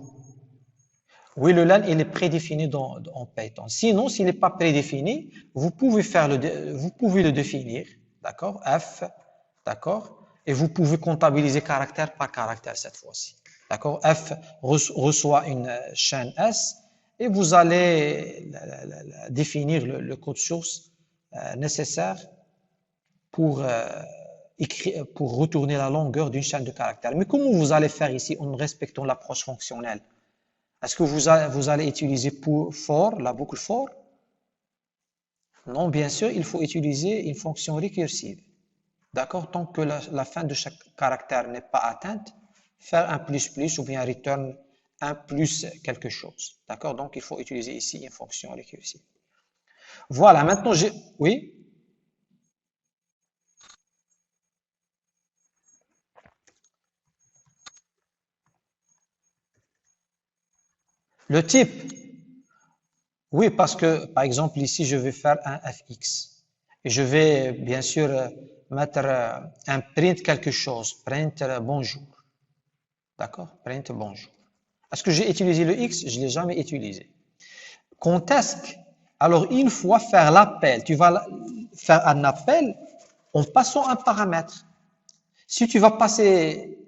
Oui, le len, il est prédéfini en Python. Sinon, s'il n'est pas prédéfini, vous pouvez le définir, d'accord? F, d'accord? Et vous pouvez comptabiliser caractère par caractère cette fois-ci, d'accord? F reçoit une chaîne S et vous allez définir le code source nécessaire pour retourner la longueur d'une chaîne de caractères. Mais comment vous allez faire ici en respectant l'approche fonctionnelle? Est-ce que vous allez utiliser for, la boucle for? Non, bien sûr, il faut utiliser une fonction récursive. D'accord? Tant que la fin de chaque caractère n'est pas atteinte, faire un plus plus ou bien return un plus quelque chose. D'accord? Donc, il faut utiliser ici une fonction récursive. Voilà, maintenant j'ai... Oui? Le type. Oui, parce que, par exemple, ici, je vais faire un fx. Et je vais, bien sûr, mettre un print quelque chose. Print bonjour. D'accord? Print bonjour. Est-ce que j'ai utilisé le x? Je ne l'ai jamais utilisé. Quand est-ce que... Alors, une fois faire l'appel, tu vas faire un appel en passant un paramètre. Si tu vas passer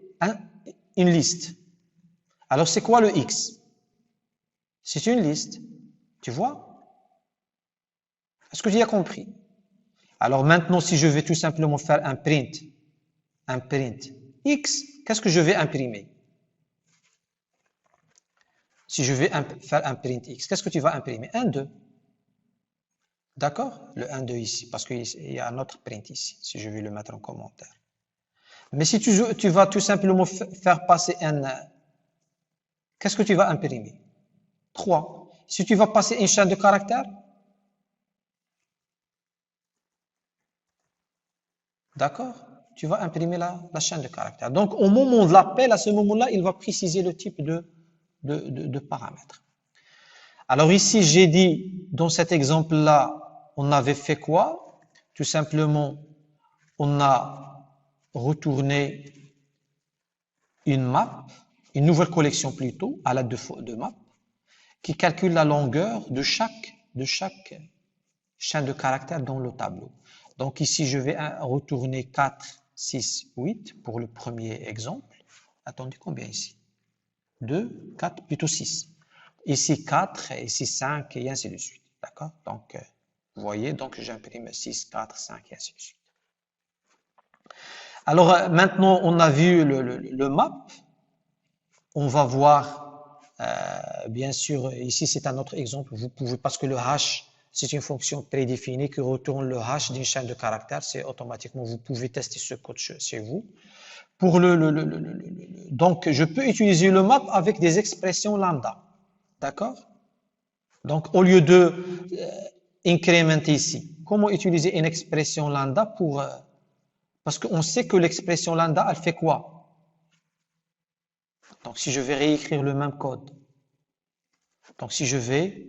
une liste, alors c'est quoi le x? C'est une liste. Tu vois? Est-ce que tu as compris? Alors maintenant, si je vais tout simplement faire un print x, qu'est-ce que je vais imprimer? Si je vais faire un print x, qu'est-ce que tu vas imprimer? 1, 2. D'accord? Le 1, 2 ici, parce qu'il y a un autre print ici, si je vais le mettre en commentaire. Mais si tu vas tout simplement faire passer un... Qu'est-ce que tu vas imprimer? 3. Si tu vas passer une chaîne de caractères, d'accord? Tu vas imprimer la chaîne de caractères. Donc, au moment de l'appel, à ce moment-là, il va préciser le type de paramètres. Alors ici, j'ai dit, dans cet exemple-là, on avait fait quoi? Tout simplement, on a retourné une map, une nouvelle collection plutôt, à l'aide de map. qui calcule la longueur de chaque chaîne de caractères dans le tableau. Donc ici, je vais retourner 4, 6, 8 pour le premier exemple. Attendez, combien ici? 2, 4, plutôt 6. Ici 4, ici 5, et ainsi de suite. D'accord? Donc, vous voyez, donc j'imprime 6, 4, 5, et ainsi de suite. Alors, maintenant, on a vu le map. On va voir, bien sûr, ici, c'est un autre exemple. Vous pouvez, parce que le hash, c'est une fonction prédéfinie qui retourne le hash d'une chaîne de caractères. C'est automatiquement, vous pouvez tester ce code chez vous. Pour donc, je peux utiliser le map avec des expressions lambda. D'accord? Donc, au lieu de incrémenter ici, comment utiliser une expression lambda pour... parce qu'on sait que l'expression lambda, elle fait quoi? Donc, si je vais réécrire le même code, donc si je vais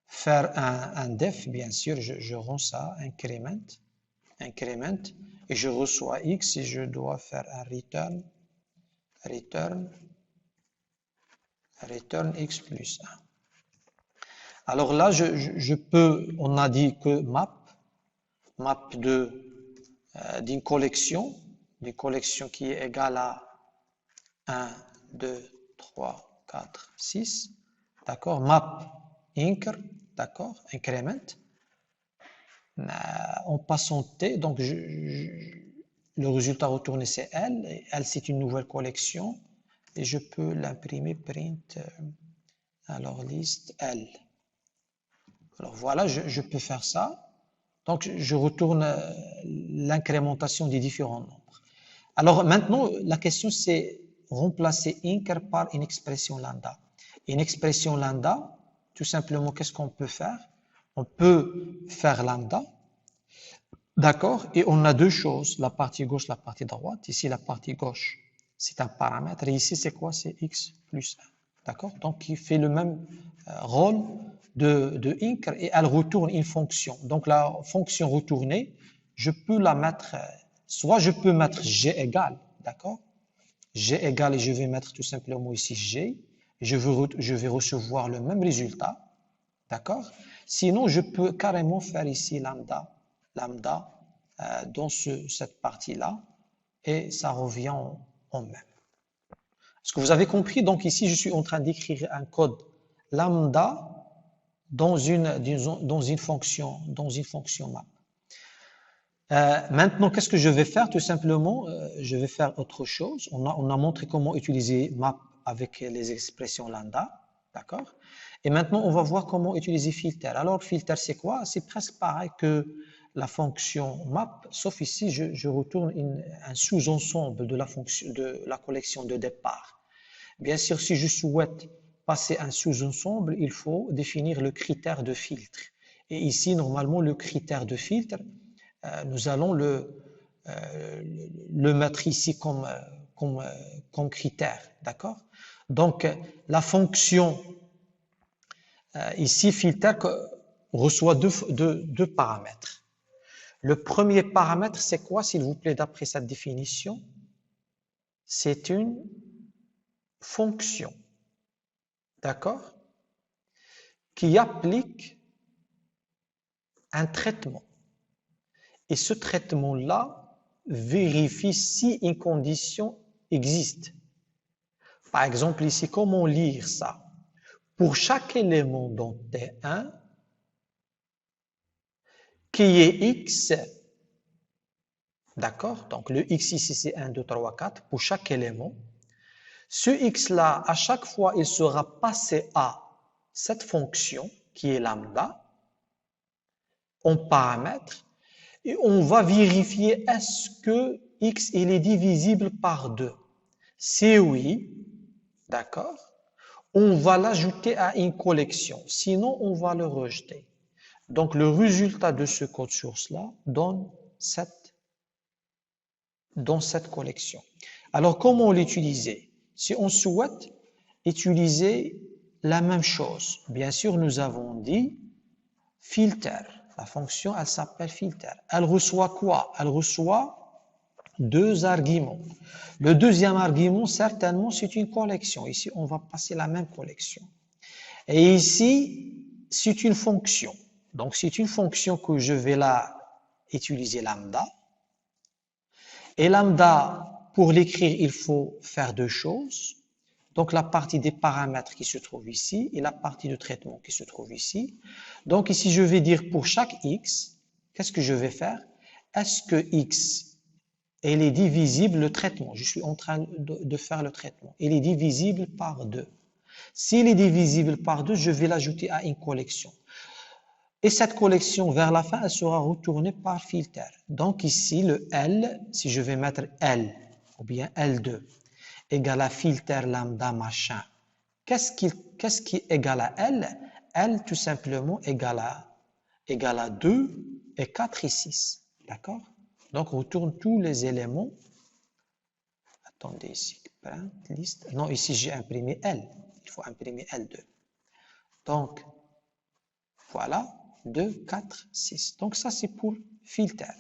faire un def, bien sûr, je rends ça, increment, et je reçois x et je dois faire un return x plus 1. Alors là, je peux, on a dit que map d'une collection qui est égale à 1, 2, 3, 4, 6, d'accord, map incr, d'accord, increment, en passant t, donc le résultat retourné c'est L, et L c'est une nouvelle collection, et je peux l'imprimer print, alors liste L. Alors voilà, je peux faire ça, donc je retourne l'incrémentation des différents nombres. Alors maintenant, la question c'est remplacer incr par une expression lambda. Une expression lambda, tout simplement, qu'est-ce qu'on peut faire? On peut faire lambda, d'accord? Et on a deux choses, la partie gauche, la partie droite. Ici, la partie gauche, c'est un paramètre. Et ici, c'est quoi? C'est x plus 1. D'accord? Donc, il fait le même rôle de incr et elle retourne une fonction. Donc, la fonction retournée, je peux la mettre, soit je peux mettre g égale, d'accord? G égale et je vais mettre tout simplement ici g. Je vais recevoir le même résultat, d'accord? Sinon, je peux carrément faire ici lambda dans cette partie-là et ça revient en même. Est-ce que vous avez compris? Donc ici, je suis en train d'écrire un code lambda dans une fonction map. Maintenant, qu'est-ce que je vais faire? Tout simplement, je vais faire autre chose. On a montré comment utiliser map avec les expressions lambda, d'accord? Et maintenant, on va voir comment utiliser filter. Alors, filter, c'est quoi? C'est presque pareil que la fonction map, sauf ici, je retourne un sous-ensemble de la collection de départ. Bien sûr, si je souhaite passer un sous-ensemble, il faut définir le critère de filtre. Et ici, normalement, le critère de filtre, nous allons le mettre ici comme critère, d'accord? Donc, la fonction ici, filter, reçoit deux paramètres. Le premier paramètre, c'est quoi, s'il vous plaît, d'après cette définition? C'est une fonction, d'accord? Qui applique un traitement. Et ce traitement-là vérifie si une condition existe. Par exemple, ici, comment lire ça? Pour chaque élément dans T1, qui est X, d'accord? Donc, le X ici, c'est 1, 2, 3, 4, pour chaque élément. Ce X-là, à chaque fois, il sera passé à cette fonction, qui est lambda, en paramètre, et on va vérifier est-ce que X, il est divisible par 2. Si oui, d'accord? On va l'ajouter à une collection, sinon on va le rejeter. Donc le résultat de ce code source-là donne dans cette collection. Alors comment l'utiliser? Si on souhaite utiliser la même chose, bien sûr nous avons dit filter. La fonction elle s'appelle filter. Elle reçoit quoi? Elle reçoit deux arguments. Le deuxième argument, certainement, c'est une collection. Ici, on va passer la même collection. Et ici, c'est une fonction. Donc, c'est une fonction que je vais là utiliser lambda. Et lambda, pour l'écrire, il faut faire deux choses. Donc, la partie des paramètres qui se trouve ici et la partie de traitement qui se trouve ici. Donc, ici, je vais dire pour chaque x, qu'est-ce que je vais faire? Est-ce que x, elle est divisible le traitement? Je suis en train de faire le traitement. Il est divisible par 2. S'il est divisible par 2, je vais l'ajouter à une collection. Et cette collection, vers la fin, elle sera retournée par filtre. Donc ici, le L, si je vais mettre L, ou bien L2, égale à filtre lambda machin. Qu'est-ce qui est égal à L? L, tout simplement, égale à 2 et 4 et 6. D'accord? Donc, on retourne tous les éléments. Attendez ici, print, liste. Non, ici, j'ai imprimé L. Il faut imprimer L2. Donc, voilà, 2, 4, 6. Donc, ça, c'est pour filter.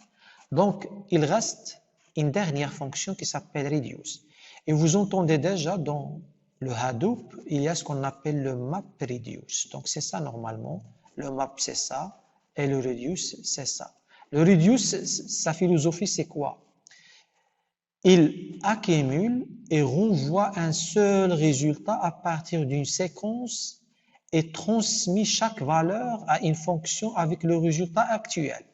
Donc, il reste une dernière fonction qui s'appelle reduce. Et vous entendez déjà dans le Hadoop, il y a ce qu'on appelle le map reduce. Donc, c'est ça normalement. Le map, c'est ça. Et le reduce, c'est ça. Le reduce, sa philosophie, c'est quoi? Il accumule et renvoie un seul résultat à partir d'une séquence et transmet chaque valeur à une fonction avec le résultat actuel.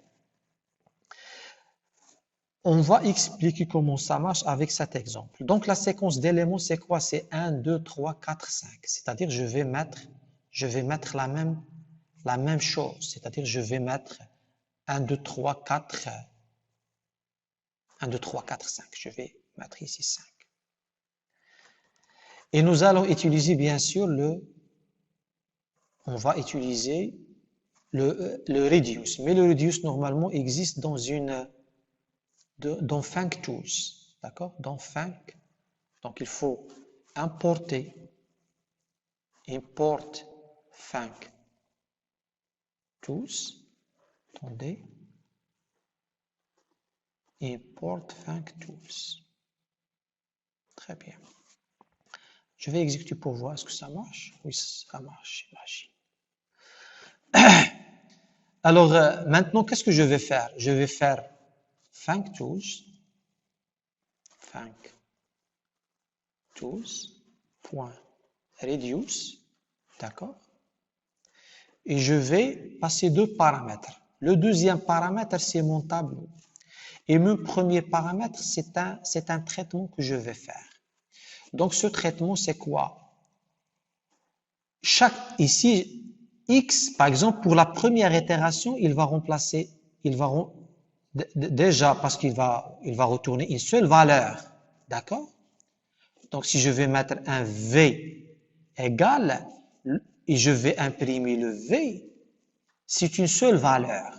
On va expliquer comment ça marche avec cet exemple. Donc, la séquence d'éléments, c'est quoi? C'est 1, 2, 3, 4, 5. C'est-à-dire, je vais mettre la même chose. C'est-à-dire, je vais mettre 1, 2, 3, 4, 1, 2, 3, 4, 5. Je vais mettre ici 5. Et nous allons utiliser, bien sûr, on va utiliser le reduce. Mais le reduce, normalement, existe dans FuncTools. D'accord? Dans Func. Donc, il faut importer, import FuncTools. Attendez. Import FuncTools. Très bien. Je vais exécuter pour voir, est-ce que ça marche? Oui, ça marche, j'imagine. Alors, maintenant, qu'est-ce que je vais faire? Je vais faire FuncTools, FuncTools.reduce, d'accord? Et je vais passer deux paramètres. Le deuxième paramètre, c'est mon tableau. Et mon premier paramètre, c'est un traitement que je vais faire. Donc, ce traitement, c'est quoi? Ici, X, par exemple, pour la première itération, il va remplacer, déjà parce qu'il va retourner une seule valeur. D'accord? Donc, si je vais mettre un V égal, et je vais imprimer le V, c'est une seule valeur.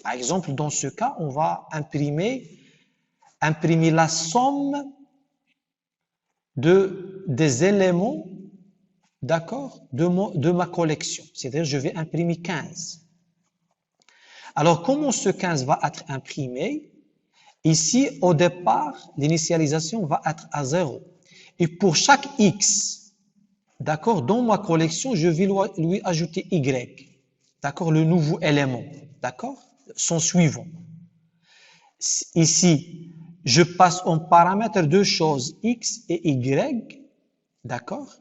Par exemple, dans ce cas, on va imprimer la somme des éléments, d'accord, de ma collection. C'est-à-dire, je vais imprimer 15. Alors, comment ce 15 va être imprimé? Ici, au départ, l'initialisation va être à 0. Et pour chaque X, d'accord, dans ma collection, je vais lui ajouter Y. D'accord, le nouveau élément. D'accord, son suivant. Ici, je passe en paramètre deux choses, X et Y. D'accord?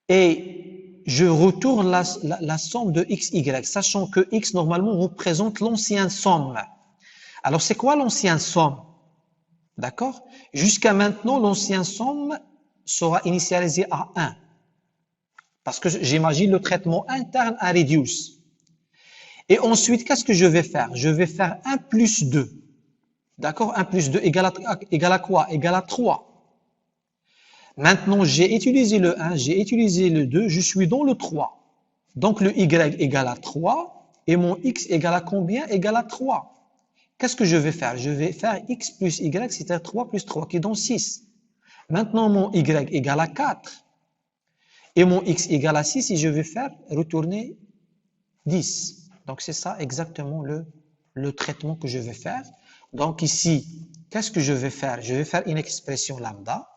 Et je retourne la somme de X, Y, sachant que X, normalement, représente l'ancienne somme. Alors, c'est quoi l'ancienne somme? D'accord? Jusqu'à maintenant, l'ancienne somme sera initialisée à 1. Parce que j'imagine le traitement interne à reduce. Et ensuite, qu'est-ce que je vais faire? Je vais faire 1 plus 2. D'accord? 1 plus 2 égale à quoi? Égale à 3. Maintenant, j'ai utilisé le 1, j'ai utilisé le 2, je suis dans le 3. Donc, le Y égale à 3 et mon X égale à combien? Égale à 3. Qu'est-ce que je vais faire? Je vais faire X plus Y, c'est-à-dire 3 plus 3, qui est donc 6. Maintenant, mon Y égale à 4. Et mon X égale à 6, et je vais faire retourner 10. Donc, c'est ça exactement le traitement que je vais faire. Donc, ici, qu'est-ce que je vais faire? Je vais faire une expression lambda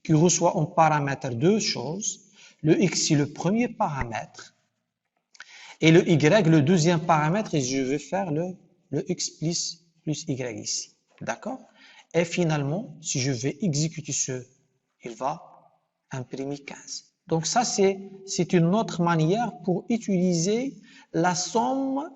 qui reçoit en paramètre deux choses. Le x, c'est le premier paramètre, et le y, le deuxième paramètre, et je vais faire le x plus y ici. D'accord? Et finalement, si je vais exécuter il va imprimer 15. Donc ça, c'est une autre manière pour utiliser la somme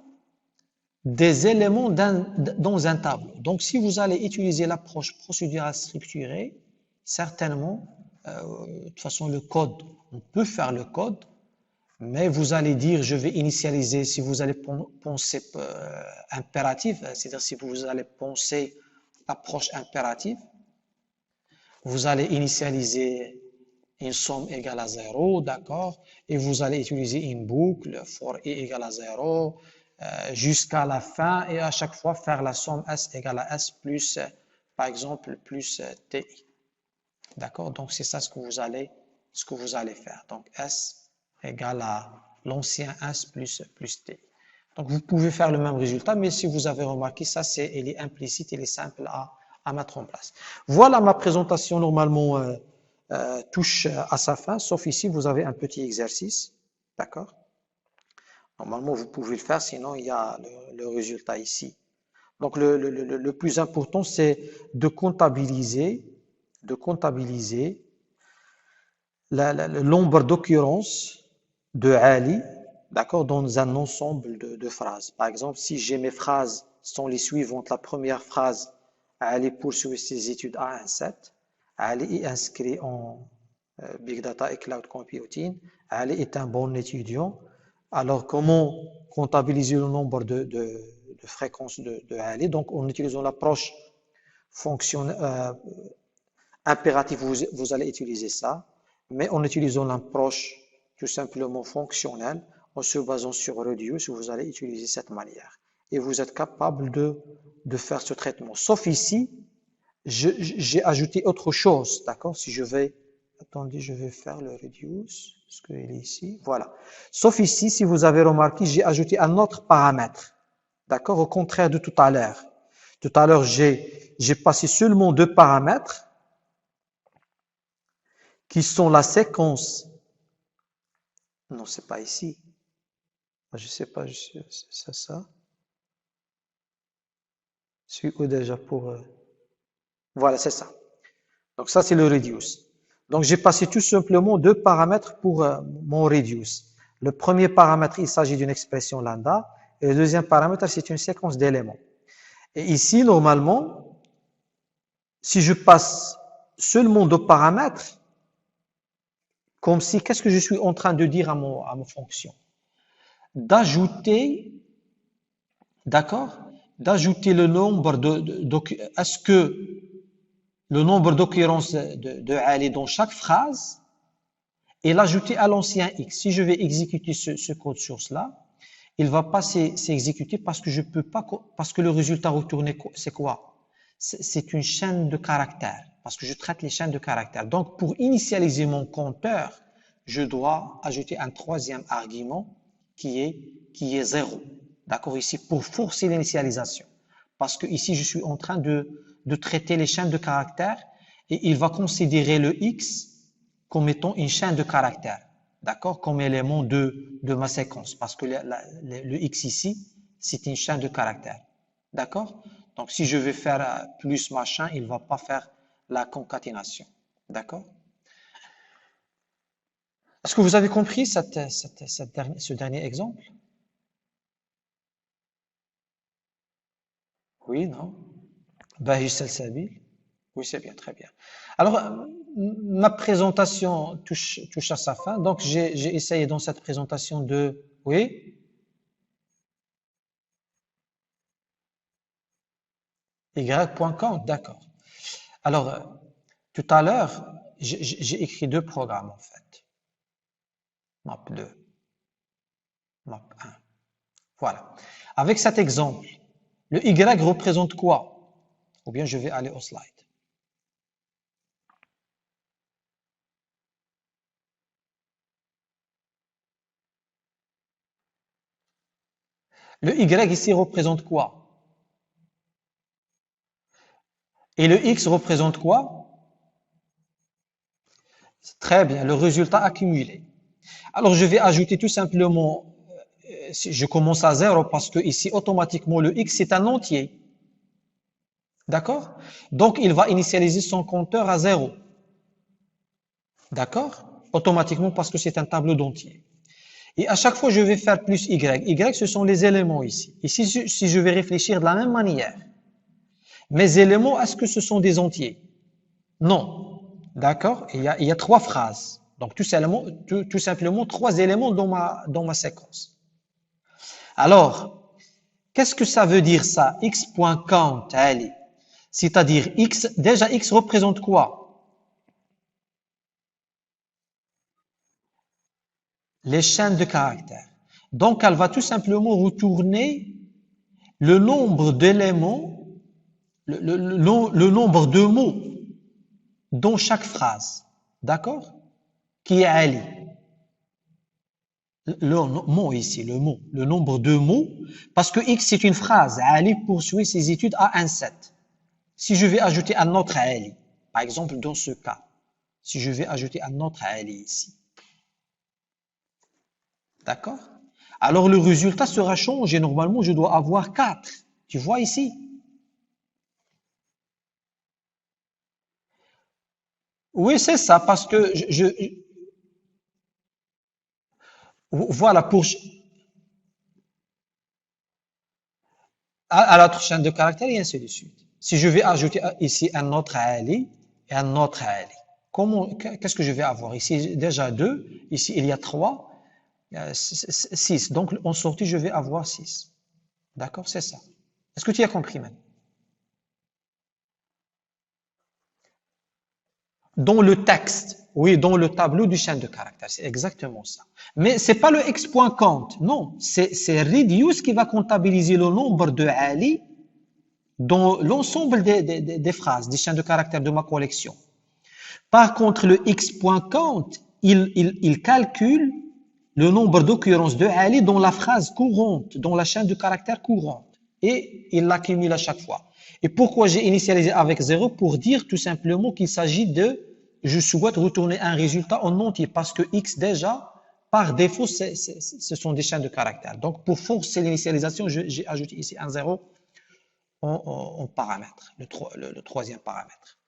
des éléments dans un tableau. Donc si vous allez utiliser l'approche procédurale structurée, certainement, de toute façon, le code, on peut faire le code, mais vous allez dire, je vais initialiser, si vous allez penser impératif, c'est-à-dire si vous allez penser approche impérative, vous allez initialiser une somme égale à 0, d'accord, et vous allez utiliser une boucle for i égale à 0 jusqu'à la fin, et à chaque fois faire la somme s égale à s plus, par exemple, plus ti. D'accord? Donc c'est ça ce que vous allez faire. Donc s égale à l'ancien s plus t. Donc vous pouvez faire le même résultat, mais si vous avez remarqué, ça il est implicite, il est simple à mettre en place. Voilà, ma présentation normalement touche à sa fin, sauf ici vous avez un petit exercice. D'accord? Normalement vous pouvez le faire, sinon il y a le résultat ici. Donc le plus important c'est de comptabiliser le nombre d'occurrences de Ali, d'accord, dans un ensemble de phrases. Par exemple, si j'ai mes phrases sont les suivantes, la première phrase, Ali poursuit ses études à un 7, Ali est inscrit en Big Data et Cloud Computing, Ali est un bon étudiant. Alors, comment comptabiliser le nombre de fréquences de Ali? Donc, en utilisant l'approche impérative, vous allez utiliser ça, mais en utilisant l'approche tout simplement fonctionnelle, en se basant sur reduce, vous allez utiliser cette manière. Et vous êtes capable de faire ce traitement. Sauf ici, j'ai ajouté autre chose, d'accord? Si je vais, attendez, je vais faire le reduce, parce qu'il est ici, voilà. Sauf ici, si vous avez remarqué, j'ai ajouté un autre paramètre, d'accord? Au contraire de tout à l'heure. Tout à l'heure, j'ai passé seulement deux paramètres, qui sont la séquence. Non, c'est pas ici. Je sais pas, c'est ça. Celui où déjà pour. Voilà, c'est ça. Donc ça, c'est le reduce. Donc j'ai passé tout simplement deux paramètres pour mon reduce. Le premier paramètre, il s'agit d'une expression lambda, et le deuxième paramètre, c'est une séquence d'éléments. Et ici, normalement, si je passe seulement deux paramètres, comme si, qu'est-ce que je suis en train de dire à ma fonction? D'ajouter, d'accord, d'ajouter le nombre est-ce que le nombre d'occurrences de Ali dans chaque phrase et l'ajouter à l'ancien X. Si je vais exécuter ce code source-là, il va pas s'exécuter parce que je peux pas, parce que le résultat retourné, c'est quoi? C'est une chaîne de caractères, parce que je traite les chaînes de caractères. Donc, pour initialiser mon compteur, je dois ajouter un troisième argument qui est 0. D'accord, ici, pour forcer l'initialisation. Parce que ici, je suis en train de traiter les chaînes de caractères et il va considérer le X comme étant une chaîne de caractères. D'accord, comme élément de ma séquence. Parce que le X ici, c'est une chaîne de caractères. D'accord? Donc, si je vais faire plus machin, il ne va pas faire la concaténation. D'accord? Est-ce que vous avez compris ce dernier exemple? Oui, non? Bahis al-Sabil? Oui, c'est bien, très bien. Alors, ma présentation touche à sa fin. Donc, j'ai essayé dans cette présentation de... Oui? Y.com, d'accord. Alors, tout à l'heure, j'ai écrit deux programmes en fait. Map 2, map 1. Voilà. Avec cet exemple, le Y représente quoi? Ou bien je vais aller au slide. Le Y ici représente quoi? Et le X représente quoi? Très bien, le résultat accumulé. Alors, je vais ajouter tout simplement, je commence à 0 parce que ici, automatiquement, le X, c'est un entier. D'accord? Donc, il va initialiser son compteur à 0. D'accord? Automatiquement parce que c'est un tableau d'entier. Et à chaque fois, je vais faire plus Y. Y, ce sont les éléments ici. Ici, si je vais réfléchir de la même manière, mes éléments, est-ce que ce sont des entiers? Non. D'accord? Il y a trois phrases. Donc, tout simplement, trois éléments dans ma séquence. Alors, qu'est-ce que ça veut dire ça? X.count, allez. C'est-à-dire X, déjà X représente quoi? Les chaînes de caractères. Donc, elle va tout simplement retourner le nombre d'éléments, le nombre de mots dans chaque phrase. D'accord? Qui est Ali. Le mot ici, le mot, le nombre de mots, parce que X c'est une phrase. Ali poursuit ses études à un 7. Si je vais ajouter un autre Ali, par exemple dans ce cas, si je vais ajouter un autre Ali ici, d'accord? Alors le résultat sera changé. Normalement, je dois avoir 4. Tu vois ici? Oui, c'est ça, parce que voilà, à l'autre chaîne de caractères et ainsi de suite. Si je vais ajouter ici un autre Ali et un autre Ali, qu'est-ce que je vais avoir? Ici, déjà 2, ici il y a 3, 6. Donc en sortie, je vais avoir 6. D'accord? C'est ça. Est-ce que tu as compris maintenant? Dans le texte, oui, dans le tableau du chaîne de caractères, c'est exactement ça. Mais c'est pas le x.count, non, c'est reduce qui va comptabiliser le nombre de Ali dans l'ensemble des phrases, des chaînes de caractères de ma collection. Par contre, le x.count, il calcule le nombre d'occurrences de Ali dans la phrase courante, dans la chaîne de caractères courante. Et il l'accumule à chaque fois. Et pourquoi j'ai initialisé avec 0? Pour dire tout simplement qu'il s'agit je souhaite retourner un résultat en entier, parce que X déjà, par défaut, ce sont des chaînes de caractères. Donc, pour forcer l'initialisation, j'ai ajouté ici un 0 en paramètre, le troisième paramètre.